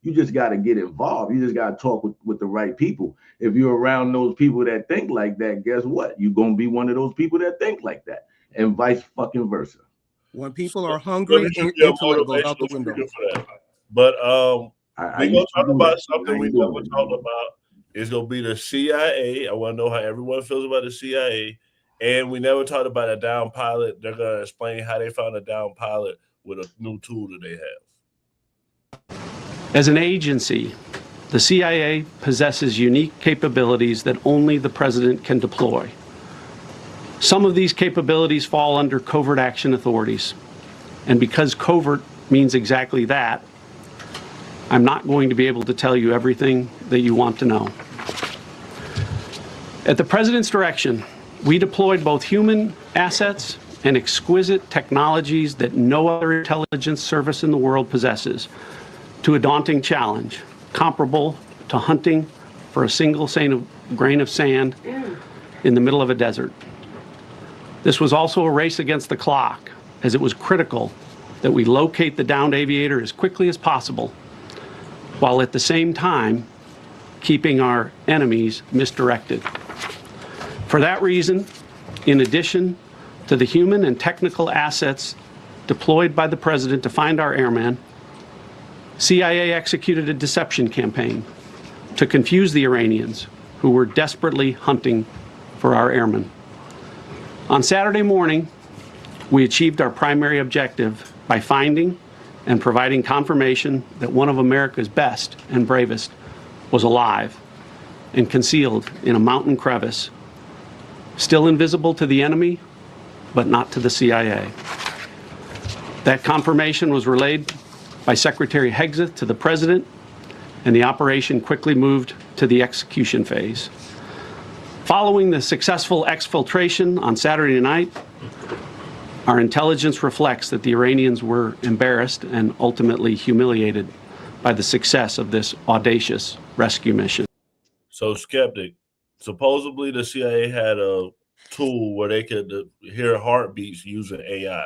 You just got to get involved. You just got to talk with the right people. If you're around those people that think like that, guess what? You're going to be one of those people that think like that, and vice fucking versa. When people are hungry, intellect goes out the window. But we're gonna talk about something we never talked about. It's gonna be the CIA. I want to know how everyone feels about the CIA. And we never talked about a down pilot. They're gonna explain how they found a down pilot with a new tool that they have. As an agency, the CIA possesses unique capabilities that only the president can deploy. Some of these capabilities fall under covert action authorities. And because covert means exactly that, I'm not going to be able to tell you everything that you want to know. At the president's direction, we deployed both human assets and exquisite technologies that no other intelligence service in the world possesses to a daunting challenge, comparable to hunting for a single grain of sand in the middle of a desert. This was also a race against the clock, as it was critical that we locate the downed aviator as quickly as possible, while at the same time keeping our enemies misdirected. For that reason, in addition to the human and technical assets deployed by the president to find our airmen, CIA executed a deception campaign to confuse the Iranians who were desperately hunting for our airmen. On Saturday morning, we achieved our primary objective by finding and providing confirmation that one of America's best and bravest was alive and concealed in a mountain crevice, still invisible to the enemy, but not to the CIA. That confirmation was relayed by Secretary Hegseth to the president, and the operation quickly moved to the execution phase. Following the successful exfiltration on Saturday night, our intelligence reflects that the Iranians were embarrassed and ultimately humiliated by the success of this audacious rescue mission. So, Skeptic, supposedly the CIA had a tool where they could hear heartbeats using AI.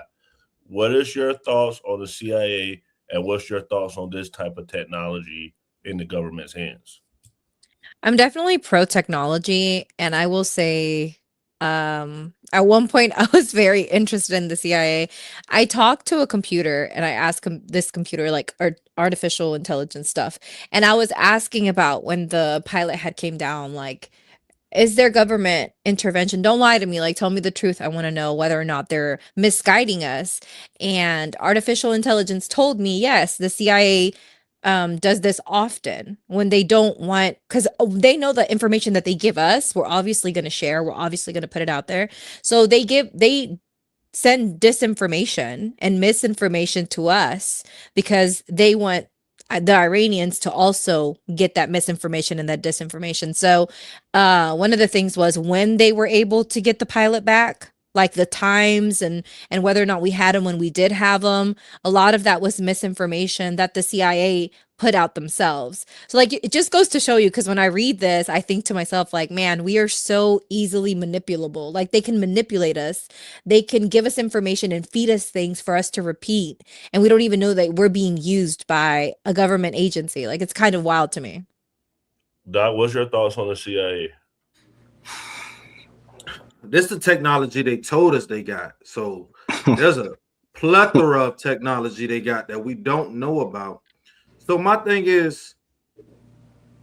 What is your thoughts on the CIA, and what's your thoughts on this type of technology in the government's hands? I'm definitely pro technology, and I will say, at one point I was very interested in the CIA. I talked to a computer and I asked this computer like artificial intelligence stuff, and I was asking about when the pilot had came down, like, is there government intervention? Don't lie to me. Like, tell me the truth. I want to know whether or not they're misguiding us. And artificial intelligence told me, yes, the CIA does this often when they don't want, because they know the information that they give us, we're obviously going to share. We're obviously going to put it out there. So they send disinformation and misinformation to us because they want the Iranians to also get that misinformation and that disinformation. So one of the things was when they were able to get the pilot back, like the times and whether or not we had them when we did have them, a lot of that was misinformation that the CIA put out themselves. So like it just goes to show you, because when I read this, I think to myself, like, man, we are so easily manipulable. Like, they can manipulate us. They can give us information and feed us things for us to repeat. And we don't even know that we're being used by a government agency. Like, it's kind of wild to me. Doc, what's your thoughts on the CIA? This is the technology they told us they got. So there's a plethora of technology they got that we don't know about. So my thing is,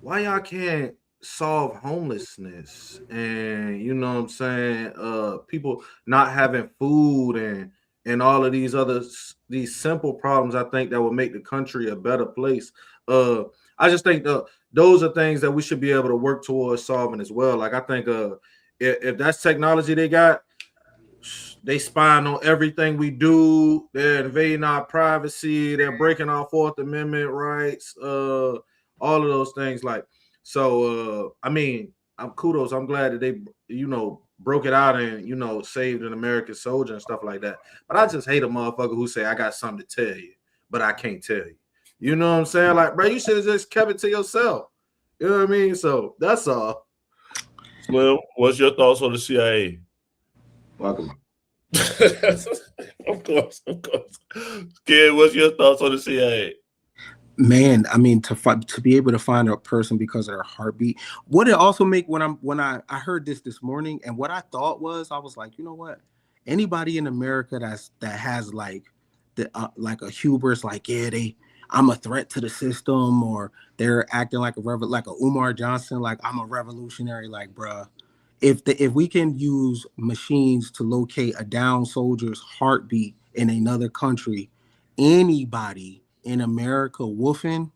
why y'all can't solve homelessness and, you know what I'm saying, people not having food and all of these simple problems, I think, that would make the country a better place. I just think those are things that we should be able to work towards solving as well. Like, I think if that's technology they got, they spying on everything we do. They're invading our privacy. They're breaking our Fourth Amendment rights. All of those things. Like, so, I mean, kudos. I'm glad that they, broke it out and, saved an American soldier and stuff like that. But I just hate a motherfucker who say, I got something to tell you, but I can't tell you. You know what I'm saying? Like, bro, you should have just kept it to yourself. You know what I mean? So that's all. Slim, what's your thoughts on the CIA? Welcome. Of course. Kid, what's your thoughts on the CIA? Man, I mean, to be able to find a person because of their heartbeat. What it also make when I heard this morning, and what I thought was, I was like, you know what? Anybody in America that has like like a hubris, like, yeah, I'm a threat to the system, or they're acting like a Umar Johnson, like I'm a revolutionary, like, bruh. If we can use machines to locate a down soldier's heartbeat in another country, anybody in America woofing,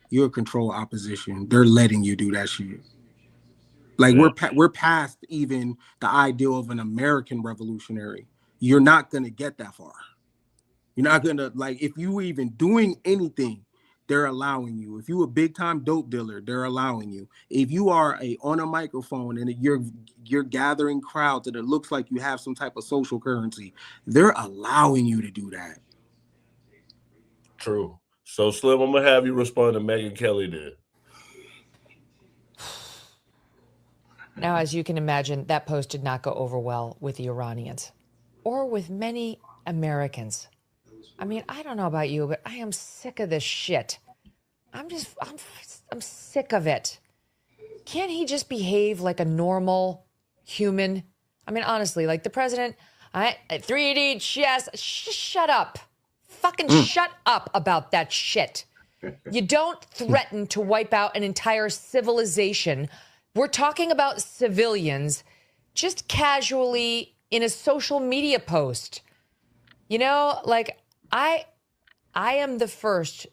you're a control opposition. They're letting you do that shit. Like, we're past even the ideal of an American revolutionary. You're not gonna get that far. You're not gonna, like, if you were even doing anything, they're allowing you. If you a big time dope dealer, they're allowing you. If you are on a microphone and you're gathering crowds and it looks like you have some type of social currency, they're allowing you to do that. True. So, Slim, I'm gonna have you respond to Megyn Kelly did. Now, as you can imagine, that post did not go over well with the Iranians or with many Americans. I mean, I don't know about you, but I am sick of this shit. I'm sick of it. Can't he just behave like a normal human? I mean, honestly, like the president, I 3D, yes. Shut up. Fucking shut up about that shit. You don't threaten to wipe out an entire civilization. We're talking about civilians just casually in a social media post. You know, like I am the first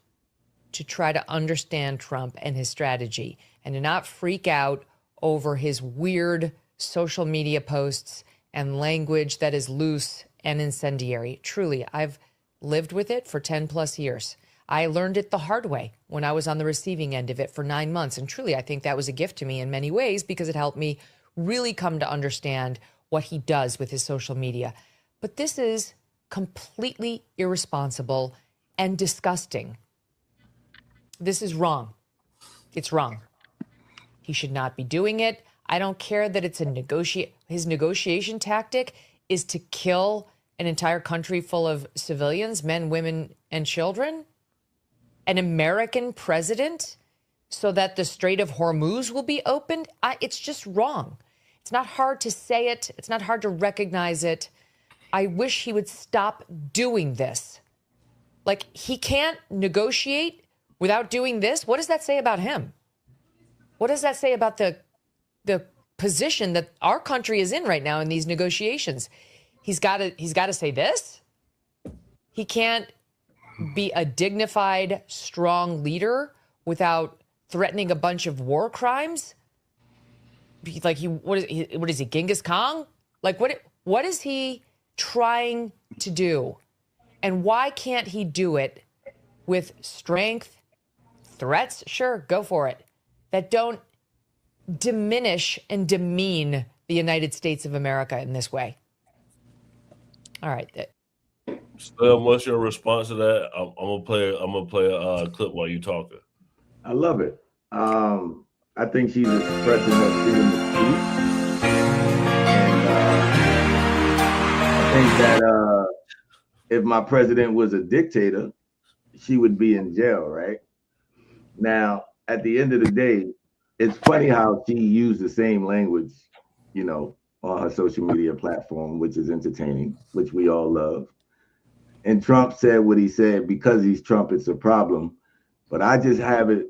to try to understand Trump and his strategy and to not freak out over his weird social media posts and language that is loose and incendiary. Truly, I've lived with it for 10 plus years. I learned it the hard way when I was on the receiving end of it for 9 months. And truly, I think that was a gift to me in many ways because it helped me really come to understand what he does with his social media. But this is completely irresponsible and disgusting. This is wrong. It's wrong. He should not be doing it. I don't care that it's his negotiation tactic is to kill an entire country full of civilians, men, women, and children. An American president so that the Strait of Hormuz will be opened. It's just wrong. It's not hard to say it. It's not hard to recognize it. I wish he would stop doing this. Like, he can't negotiate without doing this. What does that say about him? What does that say about the position that our country is in right now in these negotiations? He's got to say this. He can't be a dignified, strong leader without threatening a bunch of war crimes. Like what is he, Genghis Khan? Like what is he trying to do? And why can't he do it with strength, threats? Sure, go for it. That don't diminish and demean the United States of America in this way. All right. Slim, what's your response to that? I'm gonna play a clip while you talking. I love it. I think she's expressing her freedom of speech, and I think that if my president was a dictator, she would be in jail, right? Now, at the end of the day, it's funny how she used the same language, you know, on her social media platform, which is entertaining, which we all love. And Trump said what he said because he's Trump, it's a problem. But I just have it,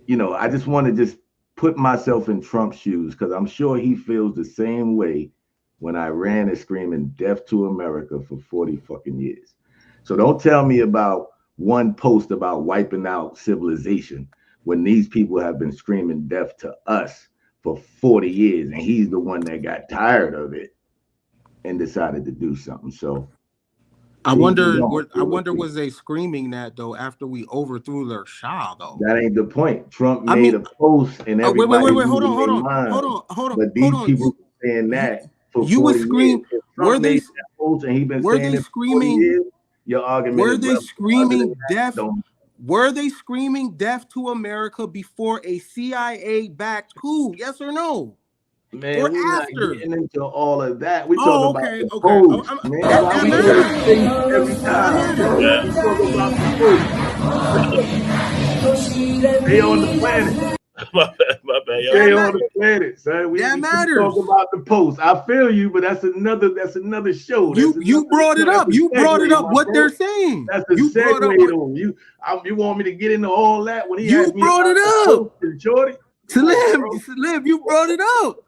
you know, I just want to just put myself in Trump's shoes because I'm sure he feels the same way when Iran is screaming death to America for 40 fucking years. So don't tell me about one post about wiping out civilization when these people have been screaming death to us for 40 years and he's the one that got tired of it and decided to do something. So I wonder was they screaming that though after we overthrew their Shah though? That ain't the point. Trump made a post and everybody wait, hold on. But these people saying that for 40 years. Were they post and he been saying it screaming? Years, your argument were they screaming death? Were they screaming death to America before a CIA-backed coup? Yes or no? Man, or we're after? Not getting into all of that. We're talking about the post, man. That matters. Every time. We're talking about the post. Stay on the planet. My bad. Stay on the planet, son. We matters. Talk about the post. I feel you, but that's another show. You brought it up. You brought it up. What they're saying. That's the segue on you. You want me to get into all that when he asked me brought it up, Shorty? Slim, you brought it up.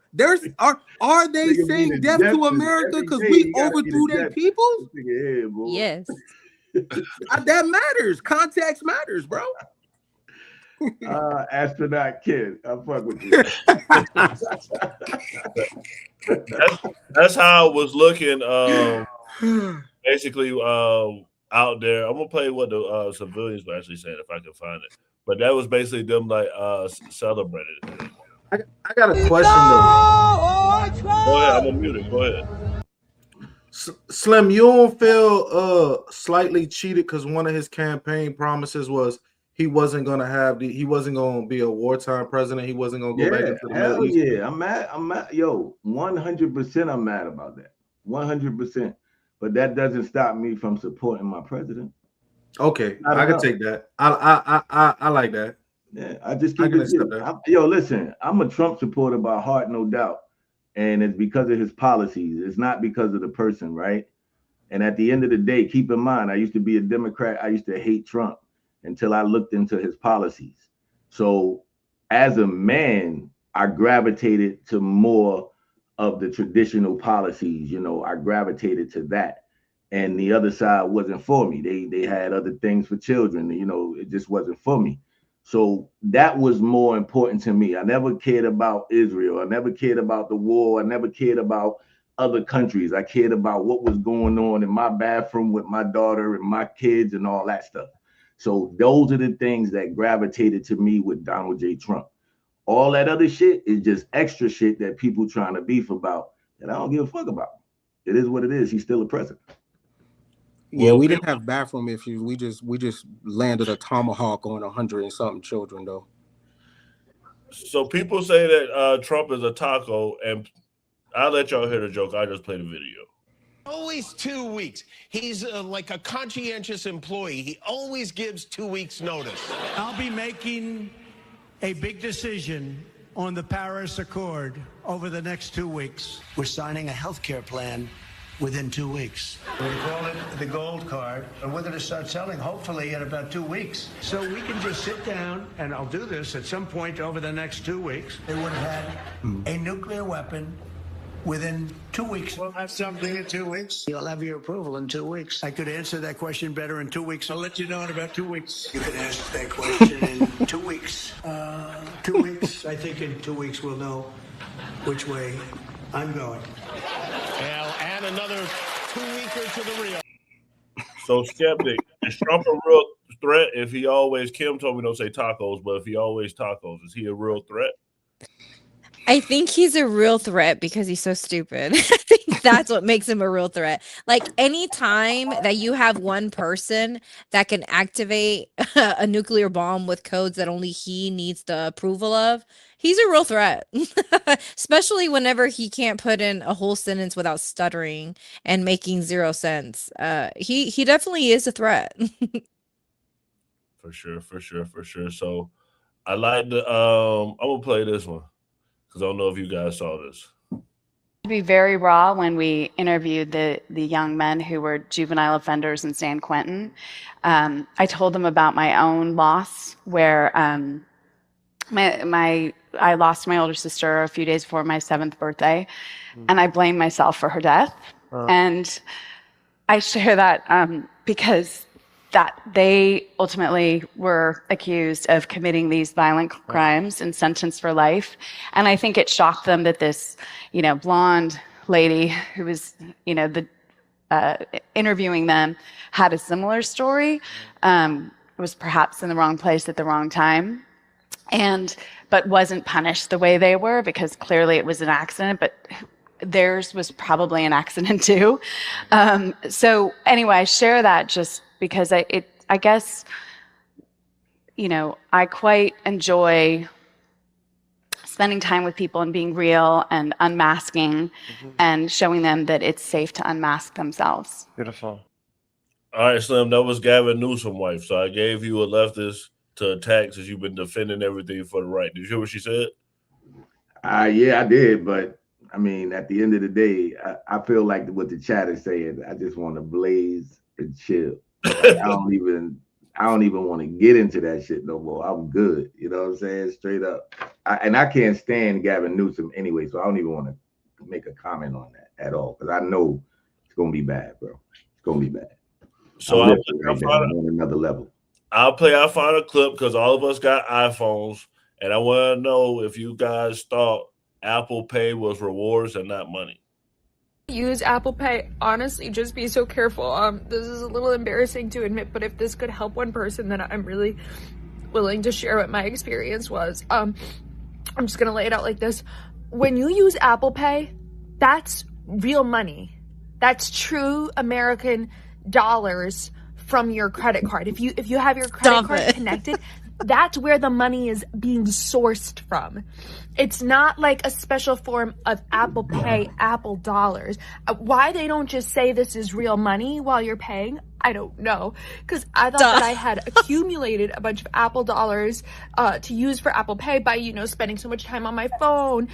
Are they saying death to America because we overthrew their people? Yes. That matters. Context matters, bro. Astronaut kid, I fuck with you. That's how I was looking. Basically, out there. I'm gonna play what the civilians were actually saying if I can find it. But that was basically them like celebrated. I got a question though. Go ahead. I'm gonna mute it. Go ahead. Slim, you don't feel slightly cheated because one of his campaign promises was he wasn't gonna be a wartime president. He wasn't gonna go back into the Middle East. Yeah, I'm mad. Yo, 100% I'm mad about that. 100%. But that doesn't stop me from supporting my president. Okay, I can take that. I like that. Yeah, I just keep it. Yo, listen, I'm a Trump supporter by heart, no doubt. and it's because of his policies. It's not because of the person, right? And at the end of the day, keep in mind, I used to be a Democrat. I used to hate Trump until I looked into his policies. So as a man, I gravitated to more of the traditional policies. You know, I gravitated to that. And the other side wasn't for me. They had other things for children. You know, it just wasn't for me. So that was more important to me. I never cared about Israel. I never cared about the war. I never cared about other countries. I cared about what was going on in my bathroom with my daughter and my kids and all that stuff. So those are the things that gravitated to me with Donald J. Trump. All that other shit is just extra shit that people trying to beef about that I don't give a fuck about. It is what it is. He's still a president. Yeah, we didn't have bathroom issues. We just landed a tomahawk on 100 and something children, though. So people say that Trump is a taco, and I'll let y'all hear the joke. I just played a video. Always 2 weeks. He's like a conscientious employee. He always gives 2 weeks notice. I'll be making a big decision on the Paris Accord over the next 2 weeks. We're signing a health care plan within 2 weeks. We call it the gold card, and we're going to start selling hopefully in about 2 weeks. So we can just sit down, and I'll do this at some point over the next 2 weeks. They would have had a nuclear weapon within 2 weeks. We'll have something in 2 weeks. You'll have your approval in 2 weeks. I could answer that question better in 2 weeks. I'll let you know in about 2 weeks. You can ask that question in 2 weeks. 2 weeks. I think in 2 weeks we'll know which way I'm going. I'll add another 2-weeker to the real. So, Skeptic, is Trump a real threat if he always, Kim told me don't say tacos, but if he always tacos, is he a real threat? I think he's a real threat because he's so stupid. I think that's what makes him a real threat. Like any time that you have one person that can activate a nuclear bomb with codes that only he needs the approval of, he's a real threat. Especially whenever he can't put in a whole sentence without stuttering and making zero sense. He definitely is a threat. For sure. So I like the I'm gonna play this one because I don't know if you guys saw this. To be very raw when we interviewed the young men who were juvenile offenders in San Quentin. I told them about my own loss, where I lost my older sister a few days before my 7th birthday, and I blame myself for her death. And I share that because that they ultimately were accused of committing these violent crimes and sentenced for life. And I think it shocked them that this, blonde lady who was, interviewing them had a similar story, was perhaps in the wrong place at the wrong time, but wasn't punished the way they were because clearly it was an accident, but theirs was probably an accident too. So anyway, I share that just because I guess, I quite enjoy spending time with people and being real and unmasking and showing them that it's safe to unmask themselves. Beautiful. All right, Slim, that was Gavin Newsom's wife. So I gave you a leftist to attack since you've been defending everything for the right. Did you hear what she said? Yeah, I did. But I mean, at the end of the day, I feel like what the chat is saying, I just want to blaze and chill. I don't even want to get into that shit no more. I'm good. You know what I'm saying? Straight up. I can't stand Gavin Newsom anyway, so I don't even want to make a comment on that at all because I know it's gonna be bad, bro. It's gonna be bad. So on another level. I'll play our final clip because all of us got iPhones, and I want to know if you guys thought Apple Pay was rewards and not money. Use Apple Pay, honestly, just be so careful. This is a little embarrassing to admit, but if this could help one person, then I'm really willing to share what my experience was. I'm just gonna lay it out like this. When you use Apple Pay, that's real money. That's true American dollars from your credit card. If you have your credit card connected, that's where the money is being sourced from. It's not like a special form of Apple Pay, Apple dollars. Why they don't just say this is real money while you're paying, I don't know, because I thought that I had accumulated a bunch of Apple dollars to use for Apple Pay by, spending so much time on my phone,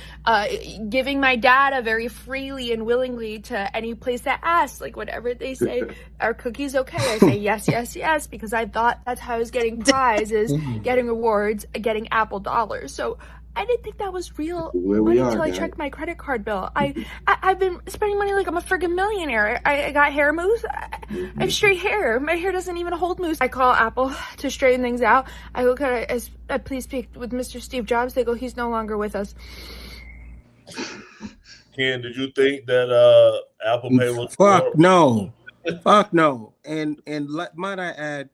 giving my data very freely and willingly to any place that asks, like whatever they say, are cookies okay? I say yes, yes, yes, because I thought that's how I was getting prizes, getting rewards, getting Apple dollars. So I didn't think that was real money until I checked my credit card bill. I've been spending money like I'm a friggin' millionaire. I got hair mousse. I have straight hair. My hair doesn't even hold mousse. I call Apple to straighten things out. I go, could I please speak with Mr. Steve Jobs? They go, he's no longer with us. Ken, did you think that Apple Pay was Fuck no. Fuck no. And might I add,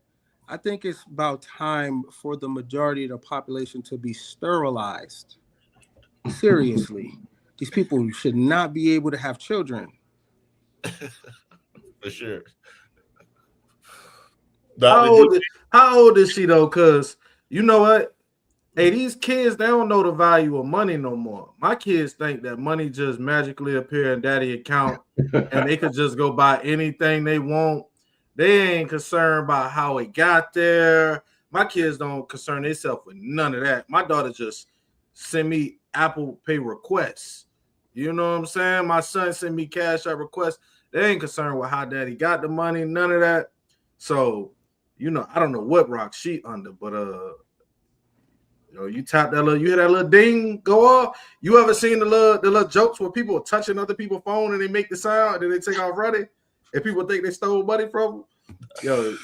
I think it's about time for the majority of the population to be sterilized. Seriously. These people should not be able to have children. For sure. How old is she though? Because you know what? Hey, these kids, they don't know the value of money no more. My kids think that money just magically appear in daddy account and they could just go buy anything they want. They ain't concerned about how it got there. My kids don't concern themselves with none of that. My daughter just send me Apple Pay requests. You know what I'm saying? My son send me Cash App requests. They ain't concerned with how daddy got the money, none of that. So, I don't know what rock she under, but you tap that you hear that little ding go off. You ever seen the little jokes where people are touching other people's phone and they make the sound and then they take off running? And people think they stole money from them.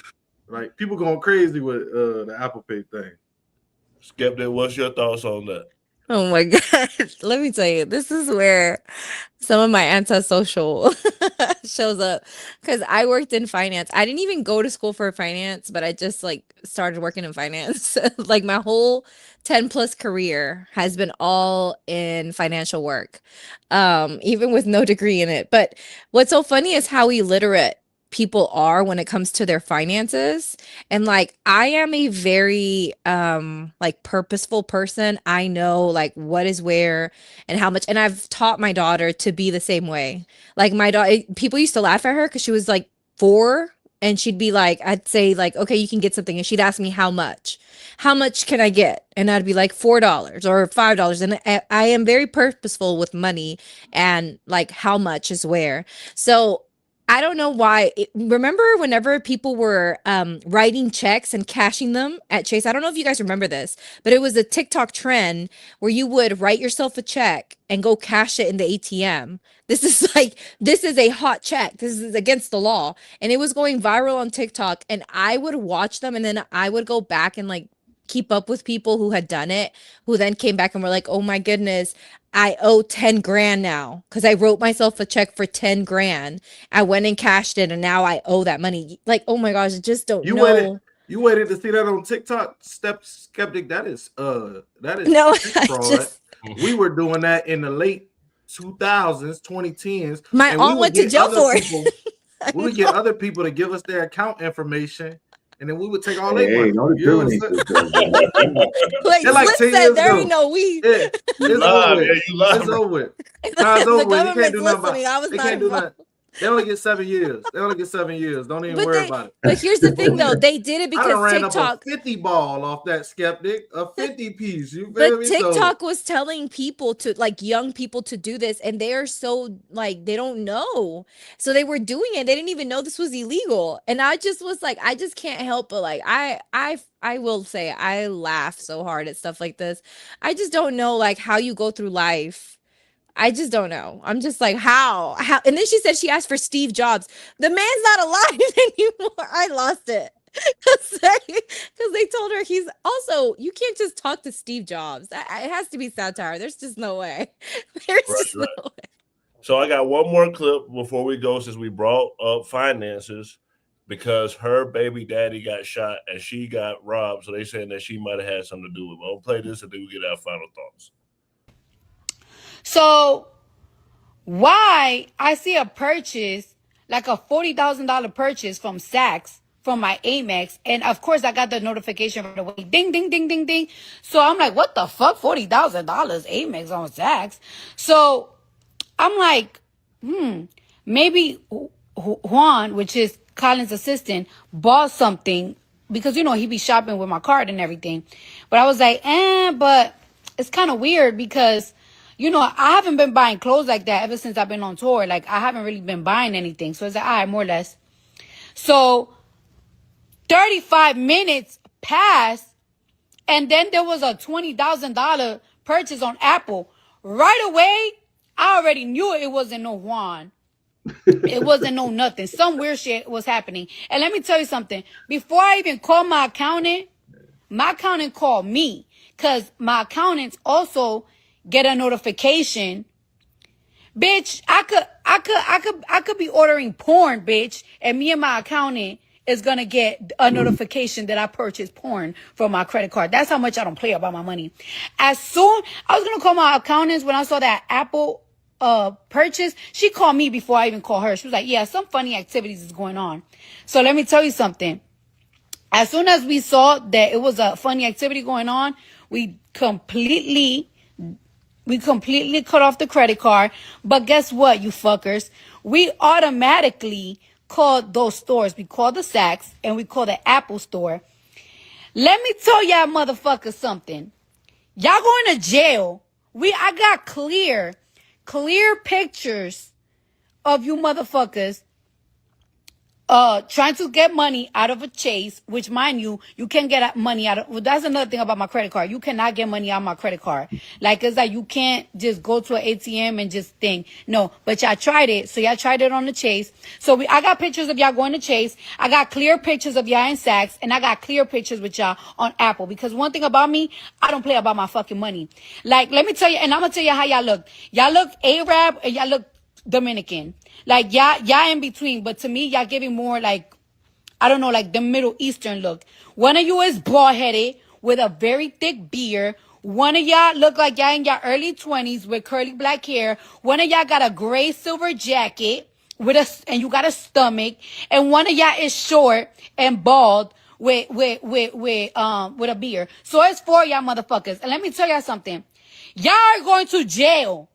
Like people going crazy with the Apple Pay thing. Skeptic, what's your thoughts on that? Oh my God. Let me tell you, this is where some of my antisocial shows up because I worked in finance. I didn't even go to school for finance, but I just started working in finance. Like my whole 10 plus career has been all in financial work, even with no degree in it. But what's so funny is how illiterate people are when it comes to their finances. And I am a very purposeful person. I know what is where and how much, and I've taught my daughter to be the same way. Like my daughter, people used to laugh at her because she was 4 and she'd be I'd say okay, you can get something, and she'd ask me how much can I get, and I'd be like $4 or $5, and I am very purposeful with money and how much is where. So I don't know why. Remember whenever people were writing checks and cashing them at Chase? I don't know if you guys remember this, but it was a TikTok trend where you would write yourself a check and go cash it in the ATM. This is a hot check. This is against the law. And it was going viral on TikTok, and I would watch them, and then I would go back and keep up with people who had done it, who then came back and were like, oh my goodness, I owe 10 grand now because I wrote myself a check for 10 grand. I went and cashed it, and now I owe that money. Oh my gosh, I just don't know. You waited to see that on TikTok, Skeptic. That is no, fraud. We were doing that in the late 2000s, 2010s. My aunt went to jail for it. We would get other people to give us their account information, and then we would take all their money. You said there ain't no weed. Yeah, it's over with. It's over with. It's over with. You can't do nothing about it. They can't do nothing. They only get 7 years. Don't even worry about it. But here's the thing, though. They did it because I ran TikTok up a 50 ball off that, Skeptic. A 50 piece. You feel but me? TikTok was telling people to young people to do this, and they are so they don't know. So they were doing it. They didn't even know this was illegal. And I just was I just can't help but I will say I laugh so hard at stuff like this. I just don't know how you go through life. I just don't know. I'm just how? And then she said she asked for Steve Jobs. The man's not alive anymore. I lost it. Because they told her he's also, you can't just talk to Steve Jobs. It has to be satire. There's just no way. No way. So I got one more clip before we go, since we brought up finances, because her baby daddy got shot and she got robbed. So they saying that she might have had something to do with it. I'll play this and then we get our final thoughts. So why I see a purchase, like a $40,000 purchase from Saks from my Amex, and of course I got the notification right away, ding, ding, ding, ding, ding. So I'm like, what the fuck, $40,000 Amex on Saks? So I'm like, maybe Juan, which is Colin's assistant bought something because, you know, he be shopping with my card and everything. But I was like, but it's kind of weird because, you know, I haven't been buying clothes like that ever since I've been on tour. Like, I haven't really been buying anything. So it's like, all right, more or less. So 35 minutes passed, and then there was a $20,000 purchase on Apple. Right away, I already knew it wasn't no Juan. It wasn't no nothing. Some weird shit was happening. And let me tell you something. Before I even called my accountant called me, because my accountants also get a notification. Bitch, I could be ordering porn, bitch, and me and my accountant is gonna get a notification that I purchased porn from my credit card. That's how much I don't play about my money. As soon I was gonna call my accountants when I saw that Apple purchase, she called me before I even called her. She was like, yeah, some funny activities is going on. So let me tell you something. As soon as we saw that it was a funny activity going on, we completely cut off the credit card. But guess what, you fuckers? We automatically called those stores. We called the Saks and we called the Apple store. Let me tell y'all motherfuckers something. Y'all going to jail. I got clear pictures of you motherfuckers trying to get money out of a chase, which mind you can get money out of. Well, that's another thing about my credit card. You cannot get money out of my credit card. Like, it's like you can't just go to an ATM and just think. No, but y'all tried it. So y'all tried it on the chase. So I got pictures of y'all going to chase. I got clear pictures of y'all in Saks, and I got clear pictures with y'all on Apple. Because one thing about me, I don't play about my fucking money. Like, let me tell you, and I'm gonna tell you how y'all look. Y'all look Arab and y'all look Dominican. Like, y'all in between, but to me, y'all giving more like, I don't know, like the Middle Eastern look. One of you is bald-headed with a very thick beard. One of y'all look like y'all in your early 20s with curly black hair. One of y'all got a gray silver jacket and you got a stomach. And one of y'all is short and bald with a beard. So it's for y'all motherfuckers. And let me tell y'all something. Y'all are going to jail.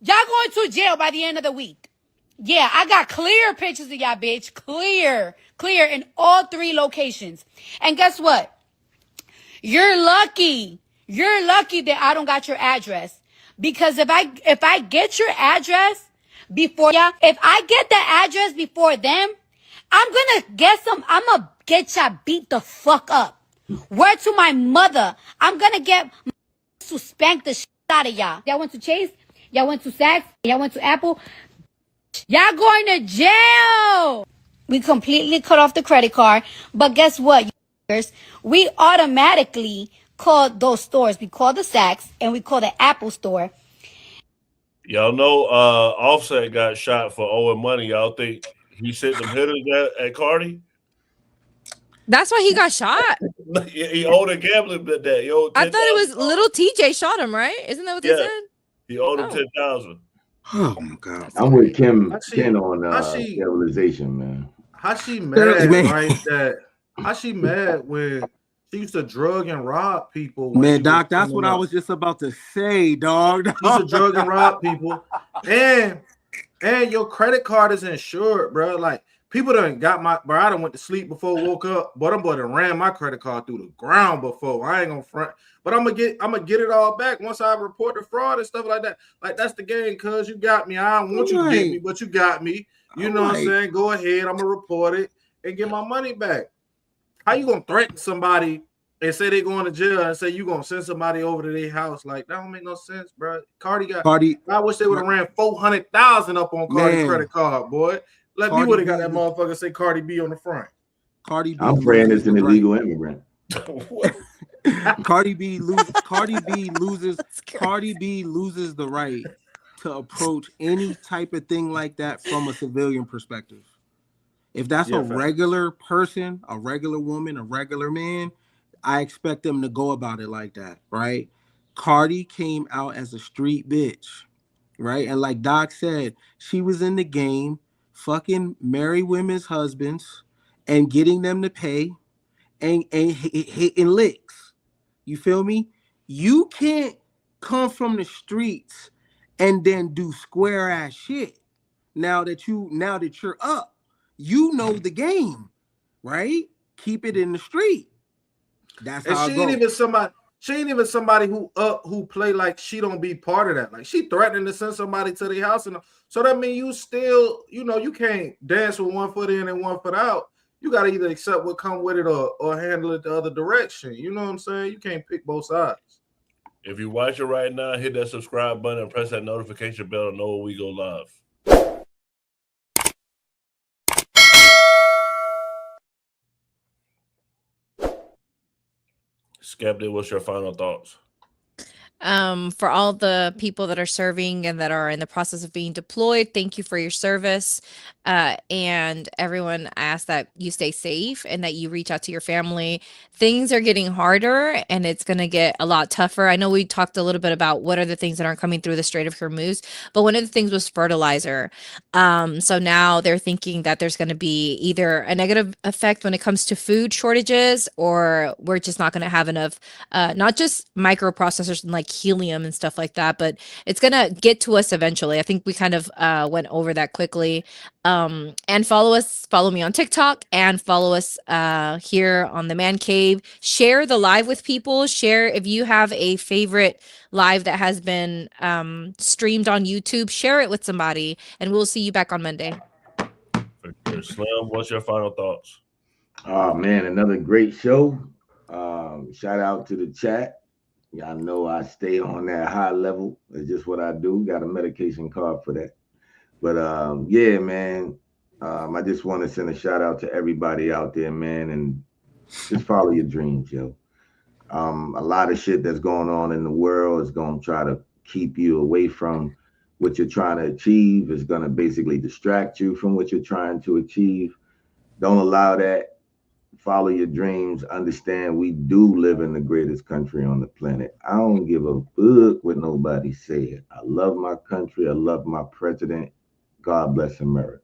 Y'all going to jail by the end of the week. Yeah, I got clear pictures of y'all, bitch. Clear in all 3 locations. And guess what? You're lucky. You're lucky that I don't got your address. Because if I get your address before y'all, if I get the address before them, I'm gonna get y'all beat the fuck up. Word to my mother. I'm gonna get to spank the shit out of y'all. Y'all went to Chase? Y'all went to Saks? Y'all went to Apple? Y'all going to jail! We completely cut off the credit card. But guess what, you we automatically called those stores. We called the Saks and we called the Apple store. Y'all know Offset got shot for owing money. Y'all think he sent them hitters at Cardi? That's why he got shot. He owed a gambling bet that. I thought it was little TJ shot him, right? Isn't that what they said? He owed him 10,000. Oh my god! I'm with Ken on sterilization, man. How she mad, right? How she mad when she used to drug and rob people? Man, Doc, that's what I was just about to say, dog. She used to drug and rob people, and your credit card is insured, bro. Like, people done got bro, I done went to sleep before woke up, but I'm done ran my credit card through the ground before. I ain't gonna front, but I'm gonna get it all back once I report the fraud and stuff like that. Like, that's the game, cuz you got me. I don't want you to get me, but you got me. You know what I'm saying? Go ahead, I'm gonna report it and get my money back. How you gonna threaten somebody and say they going to jail and say you gonna send somebody over to their house? Like, that don't make no sense, bro. Cardi. I wish they would have ran 400,000 up on Cardi's credit card, boy. Let me would have got that motherfucker say Cardi B on the front. Cardi B. I'm praying it's an illegal immigrant. Cardi B loses the right to approach any type of thing like that from a civilian perspective. If that's a regular person, a regular woman, a regular man, I expect them to go about it like that, right? Cardi came out as a street bitch, right? And like Doc said, she was in the game fucking married women's husbands and getting them to pay and hitting licks. You feel me? You can't come from the streets and then do square ass shit now that you're up. You know the game, right? Keep it in the street. That's And how she it ain't goes. even somebody. She ain't even somebody who play like she don't be part of that. Like she threatening to send somebody to the house, and so that means you still, you can't dance with one foot in and one foot out. You got to either accept what come with it or handle it the other direction. You know what I'm saying? You can't pick both sides. If you're watching right now, hit that subscribe button and press that notification bell to know when we go live. Skeptic, what's your final thoughts? For all the people that are serving and that are in the process of being deployed, thank you for your service. And everyone, I ask that you stay safe and that you reach out to your family. Things are getting harder and it's going to get a lot tougher. I know we talked a little bit about what are the things that aren't coming through the Strait of Hormuz, but one of the things was fertilizer. So now they're thinking that there's going to be either a negative effect when it comes to food shortages, or we're just not going to have enough, not just microprocessors and like helium and stuff like that, but it's going to get to us eventually. I think we kind of went over that quickly. And follow me on TikTok and follow us here on the Man Cave. Share the live with people. Share if you have a favorite live that has been streamed on YouTube, share it with somebody, and we'll see you back on Monday. Slim, what's your final thoughts? Oh man, another great show. Shout out to the chat. Y'all know I stay on that high level. It's just what I do. Got a medication card for that. But yeah, man. I just want to send a shout out to everybody out there, man, and just follow your dreams, yo. A lot of shit that's going on in the world is going to try to keep you away from what you're trying to achieve. It's going to basically distract you from what you're trying to achieve. Don't allow that. Follow your dreams. Understand we do live in the greatest country on the planet. I don't give a fuck what nobody said. I love my country. I love my president. God bless America.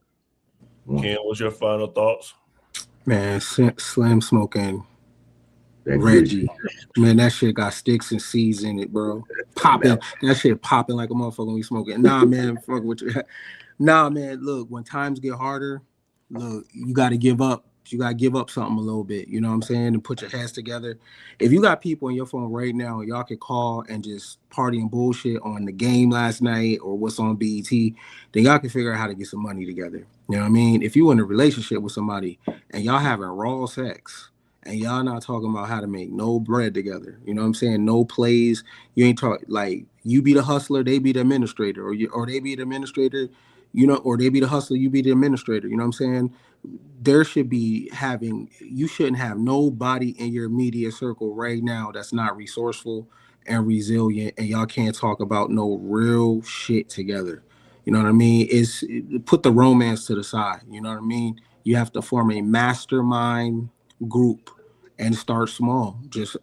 Ken, what's your final thoughts? Man, Slim smoking That Reggie. Man, that shit got sticks and seeds in it, bro. Popping. That shit popping like a motherfucker when we smoking. Nah, man, fuck with you. Nah, man, look, when times get harder, look, you got to give up. You got to give up something a little bit, you know what I'm saying, and put your heads together. If you got people on your phone right now, y'all can call and just party and bullshit on the game last night or what's on BET, then y'all can figure out how to get some money together. You know what I mean? If you in a relationship with somebody and y'all having raw sex and y'all not talking about how to make no bread together, you know what I'm saying? No plays. You ain't talk like you be the hustler, they be the administrator, or they be the administrator, you know, or they be the hustler, you be the administrator. You know what I'm saying? There should be you shouldn't have nobody in your media circle right now that's not resourceful and resilient, and y'all can't talk about no real shit together. You know what I mean? Put the romance to the side. You know what I mean? You have to form a mastermind group and start small. Just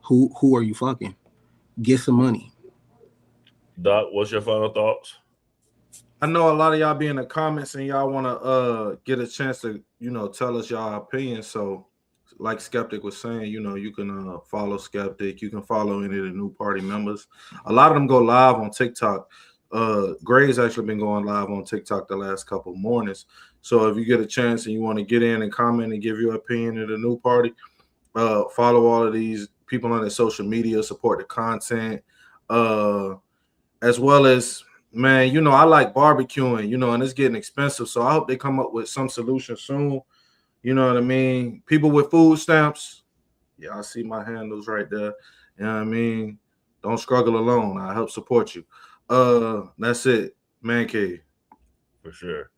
who are you fucking? Get some money. Doc, what's your final thoughts? I know a lot of y'all be in the comments and y'all want to get a chance to, tell us y'all opinion. So like Skeptic was saying, you can follow Skeptic. You can follow any of the new party members. A lot of them go live on TikTok. Gray's actually been going live on TikTok the last couple of mornings. So if you get a chance and you want to get in and comment and give your opinion of the new party, follow all of these people on their social media, support the content, as well as, man, I like barbecuing, and it's getting expensive. So I hope they come up with some solution soon. You know what I mean? People with food stamps. Yeah, I see my handles right there. You know what I mean? Don't struggle alone. I help support you. That's it. Man cave. For sure.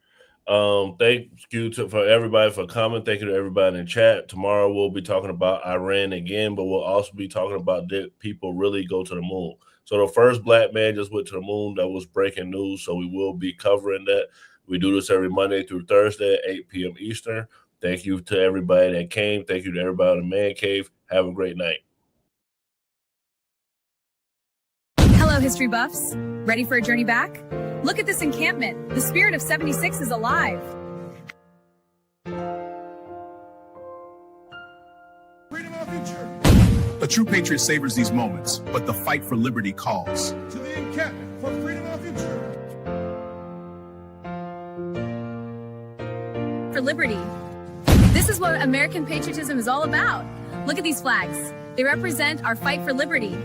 Thank you for everybody for coming. Thank you to everybody in the chat. Tomorrow we'll be talking about Iran again, but we'll also be talking about did people really go to the moon. So the first black man just went to the moon. That was breaking news. So we will be covering that. We do this every Monday through Thursday at 8 p.m. Eastern. Thank you to everybody that came. Thank you to everybody in the Man Cave. Have a great night. Hello, history buffs. Ready for a journey back? Look at this encampment. The spirit of 76 is alive. Freedom of our future. A true patriot savors these moments, but the fight for liberty calls. To the encampment for freedom of our future. For liberty. This is what American patriotism is all about. Look at these flags. They represent our fight for liberty.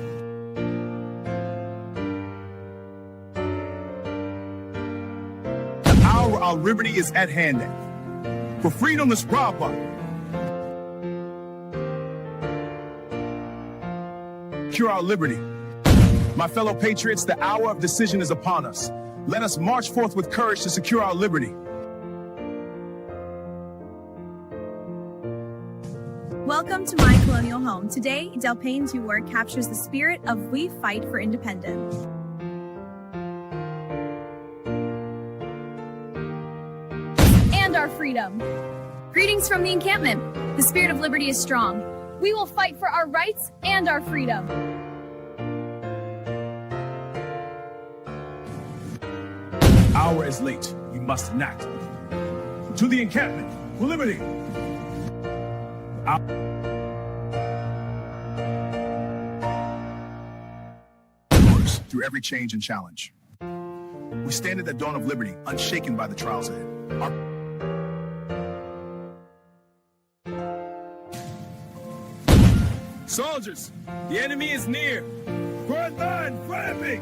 The hour of our liberty is at hand. For freedom, let's rob us. Secure our liberty. My fellow patriots, the hour of decision is upon us. Let us march forth with courage to secure our liberty. Welcome to my colonial home. Today, Del Payne's Your Work captures the spirit of we fight for independence. And our freedom. Greetings from the encampment. The spirit of liberty is strong. We will fight for our rights and our freedom. Hour is late. We must enact. To the encampment for liberty. Through every change and challenge. We stand at the dawn of liberty, unshaken by the trials ahead. Soldiers, the enemy is near. Front line, fire me!